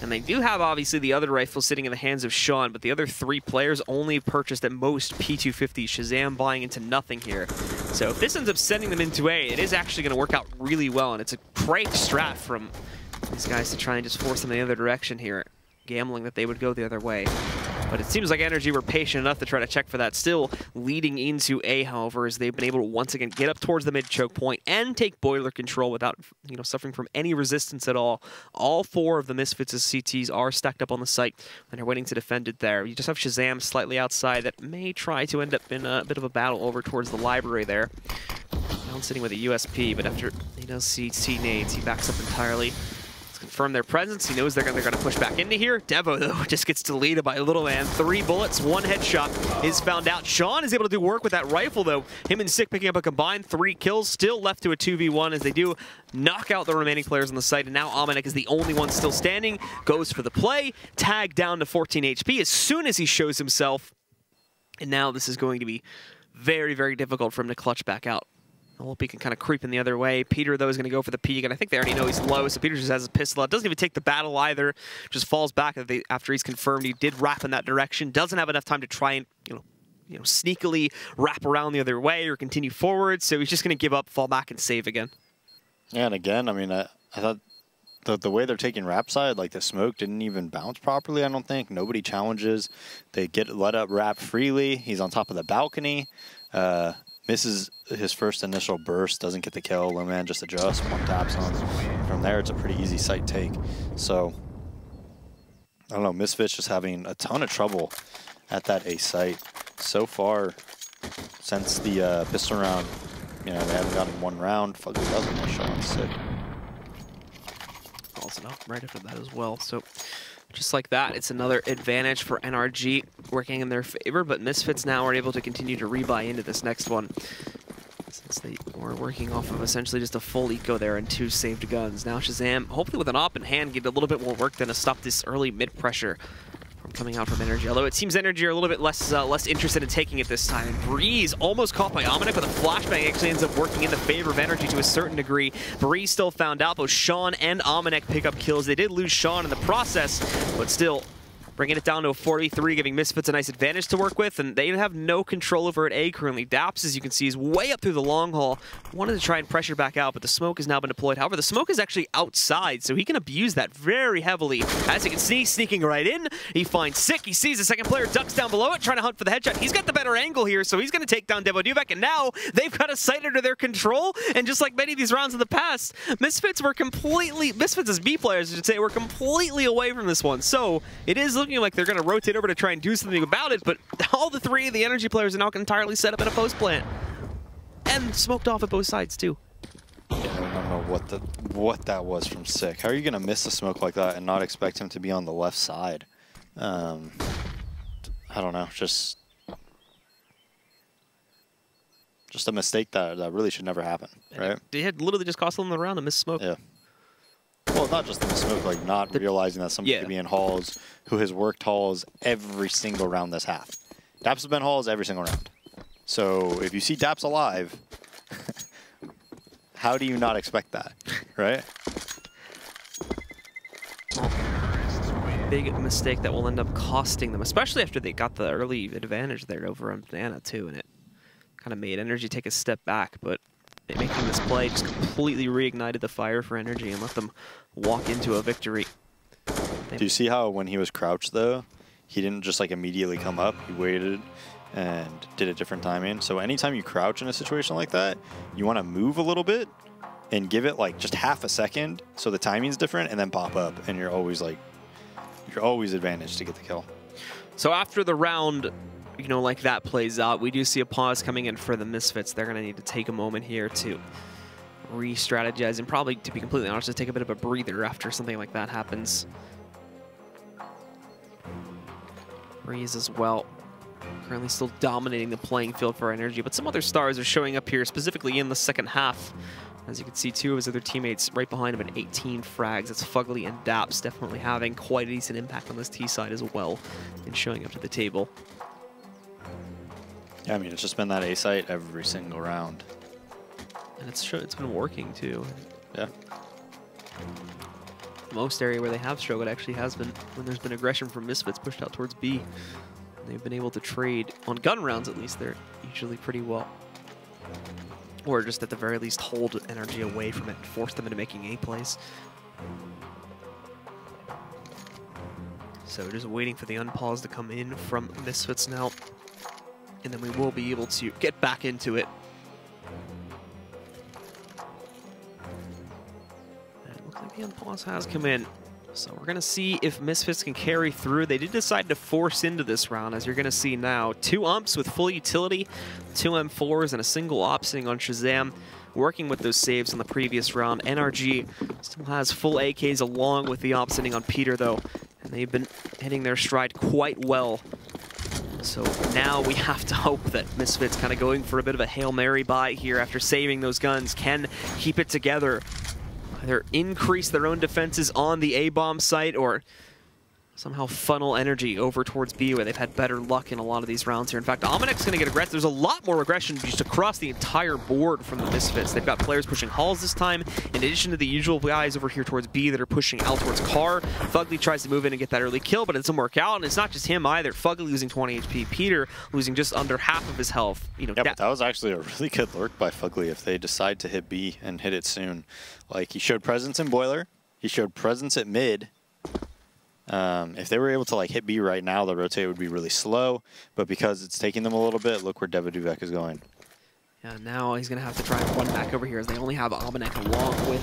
and they do have, obviously, the other rifle sitting in the hands of Sean, but the other 3 players only purchased at most P250. Shazam buying into nothing here. So if this ends up sending them into A, it is actually going to work out really well, and it's a great strat from these guys to try and just force them in the other direction here, gambling that they would go the other way. But it seems like NRG were patient enough to try to check for that. Still leading into A, however, as they've been able to once again get up towards the mid-choke point and take boiler control without, you know, suffering from any resistance at all. All 4 of the Misfits' CTs are stacked up on the site and are waiting to defend it there. You just have Shazam slightly outside that may try to end up in a bit of a battle over towards the library there. Now sitting with a USP, but after he does see nades, he backs up entirely. Let's confirm their presence. He knows they're going to push back into here. Devo, though, just gets deleted by a little man. 3 bullets, 1 headshot is found out. Sean is able to do work with that rifle, though. Him and Sick picking up a combined 3 kills, still left to a 2v1 as they do knock out the remaining players on the site. And now Amanek is the only one still standing, goes for the play, tag down to 14 HP as soon as he shows himself. And now this is going to be very, very difficult for him to clutch back out. I hope he can kind of creep in the other way. Peter, though, is going to go for the peek, and I think they already know he's low, so Peter just has a pistol out. Doesn't even take the battle either. Just falls back after he's confirmed he did wrap in that direction. Doesn't have enough time to try and, sneakily wrap around the other way or continue forward, so he's just going to give up, fall back, and save again. Yeah, and again, I mean, I thought the way they're taking Rap side, like the smoke didn't even bounce properly, I don't think. Nobody challenges. They get let up Rap freely. He's on top of the balcony. Misses his first initial burst, doesn't get the kill. Luman just adjusts, 1 taps on. From there, it's a pretty easy site take. So, I don't know, Misfits just having a ton of trouble at that A site. So far, since the pistol round, they haven't gotten 1 round. Fugly doesn't want Sean Sick. Also up right after that as well. So, just like that, it's another advantage for NRG working in their favor, but Misfits now are able to continue to rebuy into this next one. Since they were working off of essentially just a full eco there and 2 saved guns. Now Shazam, hopefully with an op in hand, get a little bit more work done to stop this early mid-pressure from coming out from NRG. Although it seems NRG are a little bit less interested in taking it this time. And Breeze almost caught by Amanek, but a flashbang actually ends up working in the favor of NRG to a certain degree. Breeze still found out. Both Sean and Amanek pick up kills. They did lose Sean in the process, but still bringing it down to a 43, giving Misfits a nice advantage to work with, and they have no control over at A currently. Daps, as you can see, is way up through the long haul. Wanted to try and pressure back out, but the smoke has now been deployed. However, the smoke is actually outside, so he can abuse that very heavily. As you can see, sneaking right in, he finds Sick. He sees the second player, ducks down below it, trying to hunt for the headshot. He's got the better angle here, so he's going to take down Devo Duvek, and now they've got a site under their control, and just like many of these rounds in the past, Misfits as B players, I should say, were completely away from this one. So it is looking like they're going to rotate over to try and do something about it, but all the 3 of the NRG players are now entirely set up in a post plant. And smoked off at both sides, too. Yeah, I don't know what that was from Sick. How are you going to miss a smoke like that and not expect him to be on the left side? I don't know, just a mistake that really should never happen, right? They had literally just cost them the round to miss smoke. Yeah. Well, not just in the smoke, like not realizing that somebody could be in halls who has worked halls every single round this half. Daps has been halls every single round. So if you see Daps alive, how do you not expect that, right? Big mistake that will end up costing them, especially after they got the early advantage there over on Banana too, and it kind of made NRG take a step back, but making this play just completely reignited the fire for NRG and let them walk into a victory. Do you see how when he was crouched, though, he didn't just like immediately come up? He waited and did a different timing. So anytime you crouch in a situation like that, you want to move a little bit and give it like just half a second so the timing's different, and then pop up, and you're always advantaged to get the kill. So after the round, like that plays out, we do see a pause coming in for the Misfits. They're going to need to take a moment here to re-strategize and probably, to be completely honest, just take a bit of a breather after something like that happens. Breeze as well. Currently still dominating the playing field for NRG, but some other stars are showing up here, specifically in the second half. As you can see, 2 of his other teammates right behind him at 18 frags. That's Fugly and Daps, definitely having quite a decent impact on this T side as well and showing up to the table. Yeah, I mean, it's just been that A site every single round. And it's been working too. Yeah. Most area where they have struggled actually has been when there's been aggression from Misfits pushed out towards B. And they've been able to trade, on gun rounds at least, they're usually pretty well. Or just at the very least hold NRG away from it, force them into making A plays. So just waiting for the unpause to come in from Misfits now. And then we will be able to get back into it. And it looks like the unpause has come in. So we're going to see if Misfits can carry through. They did decide to force into this round, as you're going to see now. 2 umps with full utility, 2 M4s, and a single op sitting on Shazam. working with those saves on the previous round. NRG still has full AKs along with the op sitting on Peter, though, and they've been hitting their stride quite well. So now we have to hope that Misfits kind of going for a bit of a Hail Mary buy here after saving those guns can keep it together. Either increase their own defenses on the A-bomb site or somehow funnel energy over towards B, where they've had better luck in a lot of these rounds here. In fact, Ominek's going to get aggressive. There's a lot more aggression just across the entire board from the Misfits. They've got players pushing halls this time, in addition to the usual guys over here towards B that are pushing out towards Car. Fugly tries to move in and get that early kill, but it doesn't work out, and it's not just him either. Fugly losing 20 HP, Peter losing just under half of his health. You know, yeah, but that was actually a really good lurk by Fugly if they decide to hit B and hit it soon. Like, he showed presence in Boiler, he showed presence at mid. If they were able to like hit B right now, the rotate would be really slow, but because it's taking them a little bit, look where Devaduvek is going. Yeah, now he's going to have to try and run back over here as they only have Ominek along with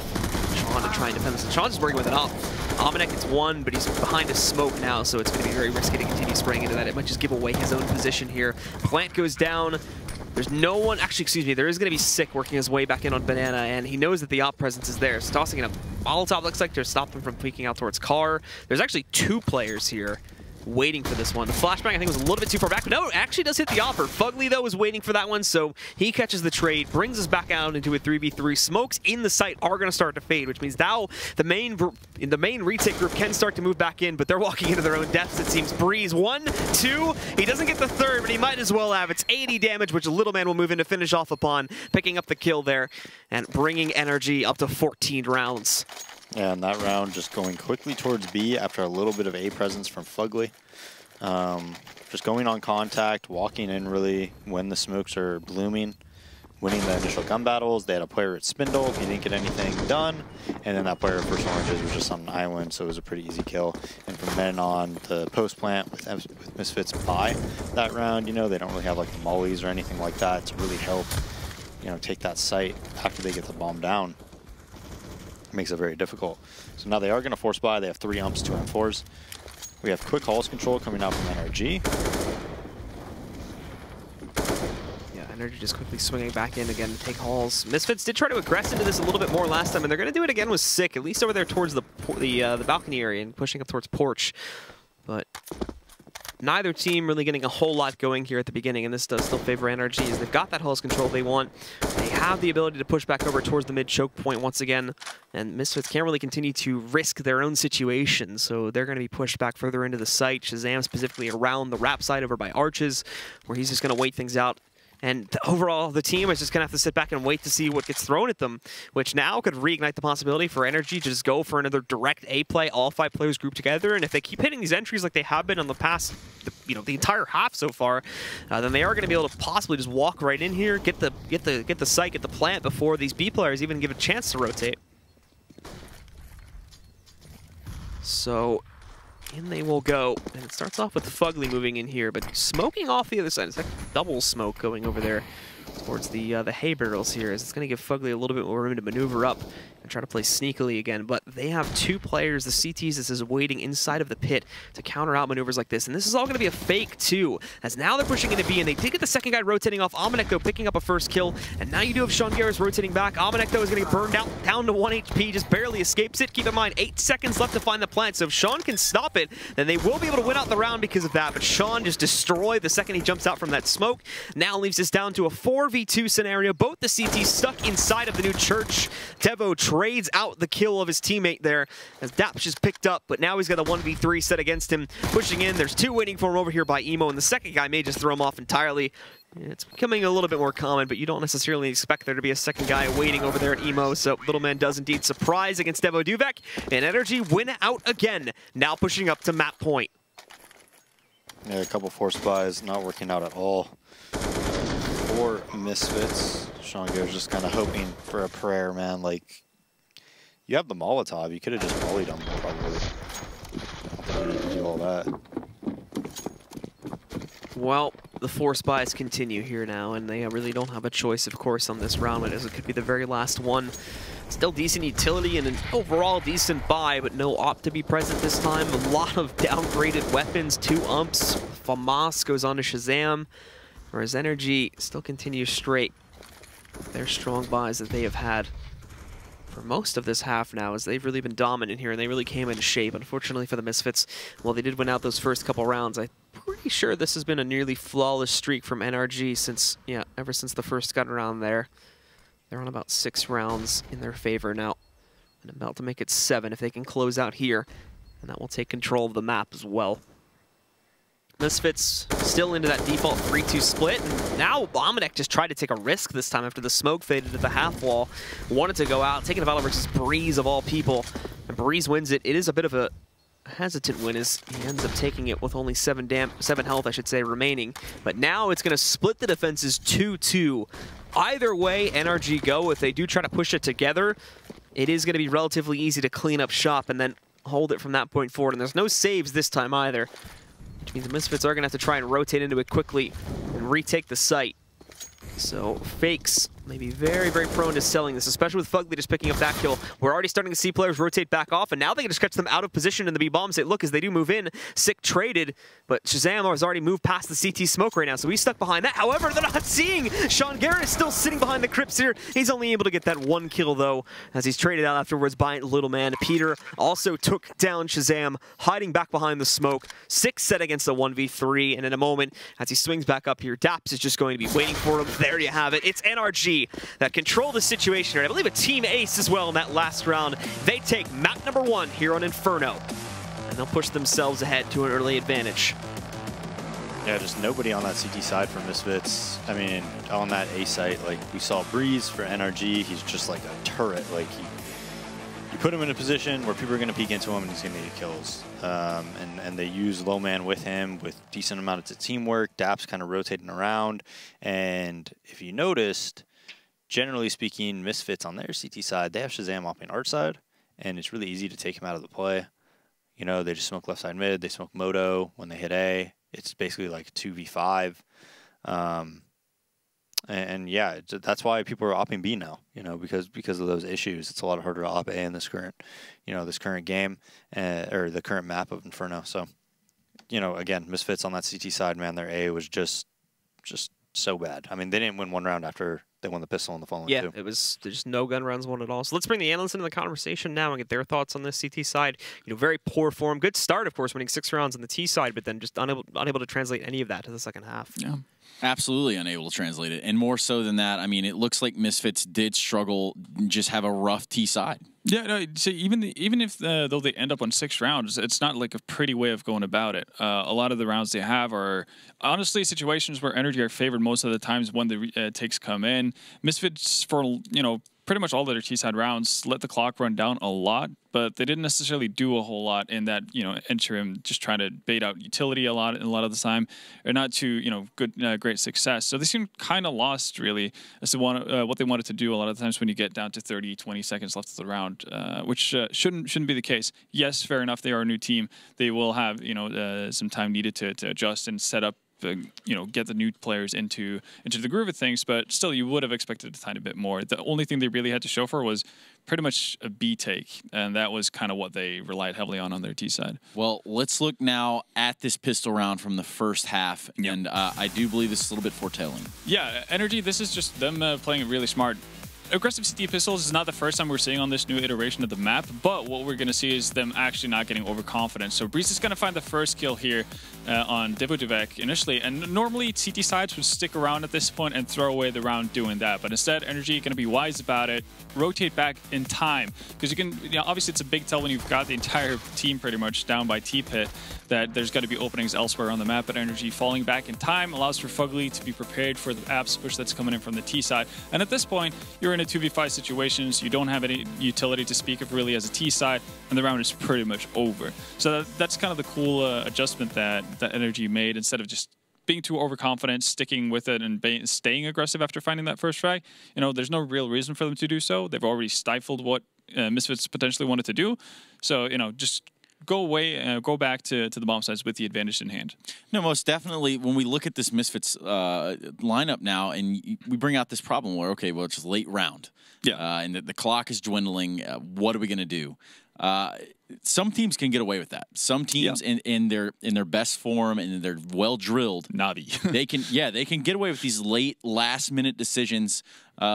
Sean to try and defend this. And Sean's just working with it up. Ominek gets one, but he's behind a smoke now, so it's going to be very risky to continue spraying into that. It might just give away his own position here. Plant goes down. There's no one, actually, excuse me, there is going to be Sick working his way back in on Banana, and he knows that the op presence is there. So tossing in a Molotov looks like to stop them from peeking out towards Car. There's actually 2 players here waiting for this one. The flashbang, I think, was a little bit too far back, but no, it actually does hit the offer. Fugly, though, was waiting for that one, so he catches the trade, brings us back out into a 3v3. Smokes in the site are going to start to fade, which means now the main retake group can start to move back in, but they're walking into their own deaths, it seems. Breeze, 1, 2, he doesn't get the third, but he might as well have. It's 80 damage, which Little Man will move in to finish off upon, picking up the kill there, and bringing NRG up to 14 rounds. Yeah, and that round just going quickly towards B after a little bit of A presence from Fugly. Just going on contact, walking in really when the smokes are blooming, winning the initial gun battles. They had a player at Spindle, he didn't get anything done, and then that player at First Oranges was just on an island, so it was a pretty easy kill. And from then on, the post plant with Misfits by that round, you know, they don't really have like the mollies or anything like that to really help, you know, take that site after they get the bomb down. Makes it very difficult. So now they are going to force buy. They have 3 umps, 2 M4s. We have quick halls control coming out from NRG. Yeah, NRG just quickly swinging back in again to take halls. Misfits did try to aggress into this a little bit more last time, and they're going to do it again with Sick, at least over there towards the balcony area and pushing up towards Porch. But neither team really getting a whole lot going here at the beginning, and this does still favor NRG as they've got that halls control they want. They have the ability to push back over towards the mid choke point once again, and Misfits can't really continue to risk their own situation, so they're going to be pushed back further into the site. Shazam specifically around the wrap side over by Arches, where he's just going to wait things out. And overall, the team is just going to have to sit back and wait to see what gets thrown at them, which now could reignite the possibility for NRG to just go for another direct A play, all 5 players grouped together. And if they keep hitting these entries like they have been on the past, the entire half so far, then they are going to be able to possibly just walk right in here, get the site, get the plant before these B players even give a chance to rotate. So in they will go, and it starts off with Fugly moving in here, but smoking off the other side. It's like double smoke going over there towards the hay barrels here, as it's going to give Fugly a little bit more room to maneuver up and try to play sneakily again. But they have 2 players, the CTs, this is waiting inside of the pit to counter out maneuvers like this. And this is all going to be a fake too, as now they're pushing into B, and they did get the second guy rotating off. Ominek, though, picking up a first kill, and now you do have Sean Garris rotating back. Ominek, though, is going to get burned out down to 1 HP, just barely escapes it. Keep in mind, 8 seconds left to find the plant, so if Sean can stop it, then they will be able to win out the round because of that. But Sean just destroyed the second he jumps out from that smoke. Now leaves us down to a 4v2 scenario. Both the CTs stuck inside of the new church. Devo trades out the kill of his teammate there as Daps just picked up, but now he's got a 1v3 set against him. Pushing in, there's 2 waiting for him over here by Emo, and the second guy may just throw him off entirely. It's becoming a little bit more common, but you don't necessarily expect there to be a second guy waiting over there at Emo, so Little Man does indeed surprise against Devaduvek, and NRG win out again, now pushing up to map point. Yeah, a couple force buys not working out at all for Misfits. Sean Garris just kind of hoping for a prayer, man. Like, you have the Molotov, you could have just volleyed him, probably. You need to do all that. Well, the force buys continue here now, and they really don't have a choice, of course, on this round, as it could be the very last one. Still decent utility and an overall decent buy, but no op to be present this time. A lot of downgraded weapons, 2 umps. FAMAS goes on to Shazam, whereas NRG still continues straight. their strong buys that they have had for most of this half now, as they've really been dominant here, and they really came into shape. Unfortunately for the Misfits, while they did win out those first couple rounds, I'm pretty sure this has been a nearly flawless streak from NRG since, ever since the first gun round there. They're on about 6 rounds in their favor now, and about to make it 7 if they can close out here, and that will take control of the map as well. Misfits still into that default 3-2 split, and now Bombadek just tried to take a risk this time after the smoke faded at the half wall. Wanted to go out, taking a battle versus Breeze of all people, and Breeze wins it. It is a bit of a hesitant win as he ends up taking it with only 7 health, I should say, remaining. But now it's going to split the defenses 2-2. Either way, NRG go. If they do try to push it together, it is going to be relatively easy to clean up shop and then hold it from that point forward. And there's no saves this time either, which means the Misfits are going to have to try and rotate into it quickly and retake the site. So Fakes may be very, very prone to selling this, especially with Fugly just picking up that kill. We're already starting to see players rotate back off, and now they can just catch them out of position in the B-bombs. Look, as they do move in, Sick traded, but Shazam has already moved past the CT smoke right now, so he's stuck behind that. However, they're not seeing Sean Garrett is still sitting behind the crypts here. He's only able to get that 1 kill, though, as he's traded out afterwards by Little Man. Peter also took down Shazam, hiding back behind the smoke. 6 set against the 1v3, and in a moment, as he swings back up here, Daps is just going to be waiting for him. There you have it. It's NRG that control the situation, and I believe a team ace as well in that last round. They take map number 1 here on Inferno, and they'll push themselves ahead to an early advantage. Yeah, just nobody on that CT side for Misfits. I mean, on that A site, like we saw Breeze for NRG, he's just like a turret. Like you put him in a position where people are going to peek into him and he's going to get kills. And they use Low Man with him with decent amount of teamwork. Daps kind of rotating around, and if you noticed, generally speaking, Misfits on their CT side, they have Shazam opping art side, and it's really easy to take him out of the play. You know, they just smoke left side mid, they smoke Moto when they hit A. It's basically like 2v5. And yeah, that's why people are opping B now, you know, because of those issues. It's a lot harder to op A in this current, this current game, or the current map of Inferno. So, again, Misfits on that CT side, man, their A was just so bad. I mean, they didn't win 1 round after they won the pistol in the following 2. Yeah, it was just no gun rounds won at all. So let's bring the analysts into the conversation now and get their thoughts on this CT side. Very poor form. Good start, of course, winning 6 rounds on the T side, but then just unable to translate any of that to the second half. Yeah. Absolutely unable to translate it. And more so than that, I mean, it looks like Misfits did struggle, just have a rough T side. Yeah, no, so even if though they end up on 6 rounds, it's not like a pretty way of going about it. A lot of the rounds they have are honestly situations where NRG are favored most of the times when the takes come in. Misfits, for pretty much all of their T-side rounds, let the clock run down a lot, but they didn't necessarily do a whole lot in that, interim, just trying to bait out utility a lot of the time, or not to, great success. So they seem kind of lost, really, as to what they wanted to do a lot of the times when you get down to 30, 20 seconds left of the round, which shouldn't be the case. Yes, fair enough, they are a new team. They will have, some time needed to adjust and set up, get the new players into the groove of things, but still, you would have expected a tiny bit more. The only thing they really had to show for was pretty much a B take, and that was kind of what they relied heavily on their T side. Well, let's look now at this pistol round from the first half, and I do believe this is a little bit foretelling. Yeah, NRG, this is just them playing it really smart. Aggressive CT pistols is not the first time we're seeing on this new iteration of the map, but what we're going to see is them actually not getting overconfident. So Breeze is going to find the first kill here on Divudivek initially, and normally CT sides would stick around at this point and throw away the round doing that, but instead NRG going to be wise about it, rotate back in time, because you can, obviously it's a big tell when you've got the entire team pretty much down by T-Pit that there's got to be openings elsewhere on the map, but NRG falling back in time allows for Fugly to be prepared for the apps push that's coming in from the T side, and at this point you're in a 2v5 situations, you don't have any utility to speak of really as a T side, and the round is pretty much over. So that's kind of the cool adjustment that NRG made. Instead of just being too overconfident, sticking with it, and staying aggressive after finding that first frag, there's no real reason for them to do so. They've already stifled what Misfits potentially wanted to do. So, just go away, go back to the bomb sites with the advantage in hand. No, most definitely. When we look at this Misfits lineup now, and we bring out this problem where, okay, well, it's just late round. Yeah. And the clock is dwindling. What are we going to do? Some teams can get away with that. Some teams in their best form and they're well drilled. Navi. they can get away with these late last minute decisions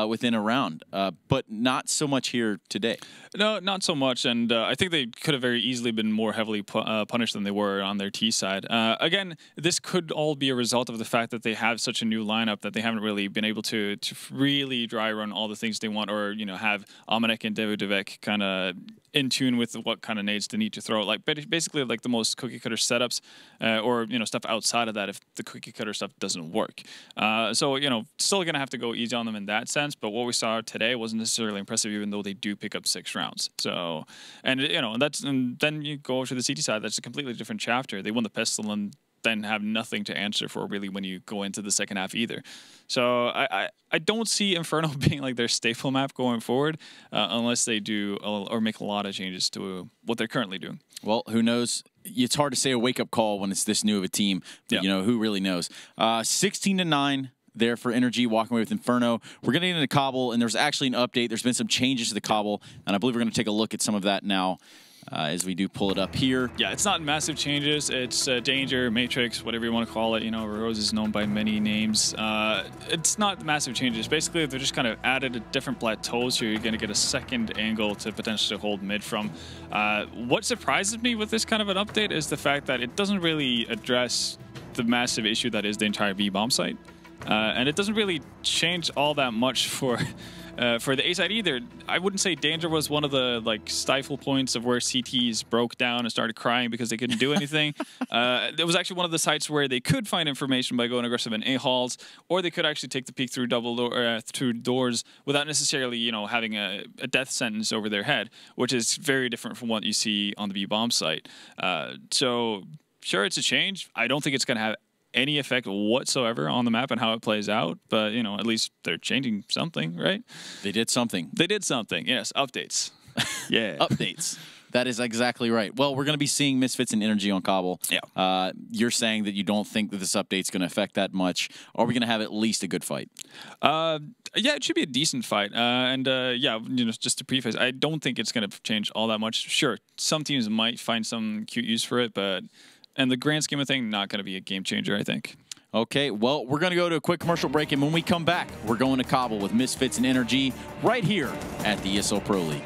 within a round, but not so much here today. No, not so much, and I think they could have very easily been more heavily punished than they were on their T side. Again, this could all be a result of the fact that they have such a new lineup that they haven't really been able to really dry run all the things they want, or have Amanek and Davidovec kind of in tune with what kind of nades they need to throw. Like basically like the most cookie cutter setups, or stuff outside of that if the cookie cutter stuff doesn't work. So still gonna have to go easy on them in that sense. But what we saw today wasn't necessarily impressive, even though they do pick up 6 rounds. So, and then you go over to the CT side. That's a completely different chapter. They won the pistol and then have nothing to answer for really when you go into the second half either. So I don't see Inferno being like their staple map going forward, unless they do or make a lot of changes to what they're currently doing. Well, who knows? It's hard to say a wake-up call when it's this new of a team, but who really knows? 16-9 there for NRG, walking away with Inferno. We're going to get into Cobble, and there's actually an update. There's been some changes to the Cobble, and I believe we're going to take a look at some of that now as we do pull it up here. Yeah, it's not massive changes. It's Danger, Matrix, whatever you want to call it. Rose is known by many names. It's not massive changes. Basically, they're just kind of added a different plateaus here. You're going to get a second angle to potentially hold mid from. What surprises me with this kind of an update is the fact that it doesn't really address the massive issue that is the entire B-bomb site. And it doesn't really change all that much for the A side either. I wouldn't say Danger was one of the stifle points of where CTs broke down and started crying because they couldn't do anything. It was actually one of the sites where they could find information by going aggressive in A-halls, or they could actually take the peek through through doors without necessarily having a death sentence over their head, which is very different from what you see on the B-bomb site. So sure, it's a change. I don't think it's going to have any effect whatsoever on the map and how it plays out, but at least they're changing something, right? They did something. They did something. Yes, updates. Yeah, updates. That is exactly right. Well, we're going to be seeing Misfits and NRG on Cobble. Yeah. You're saying that you don't think that this update's going to affect that much. Are we going to have at least a good fight? Yeah, it should be a decent fight. Just to preface, I don't think it's going to change all that much. Sure, some teams might find some cute use for it, but in the grand scheme of things, not going to be a game changer, I think. Okay, well, we're going to go to a quick commercial break, and when we come back, we're going to Cobble with Misfits and NRG right here at the ESL Pro League.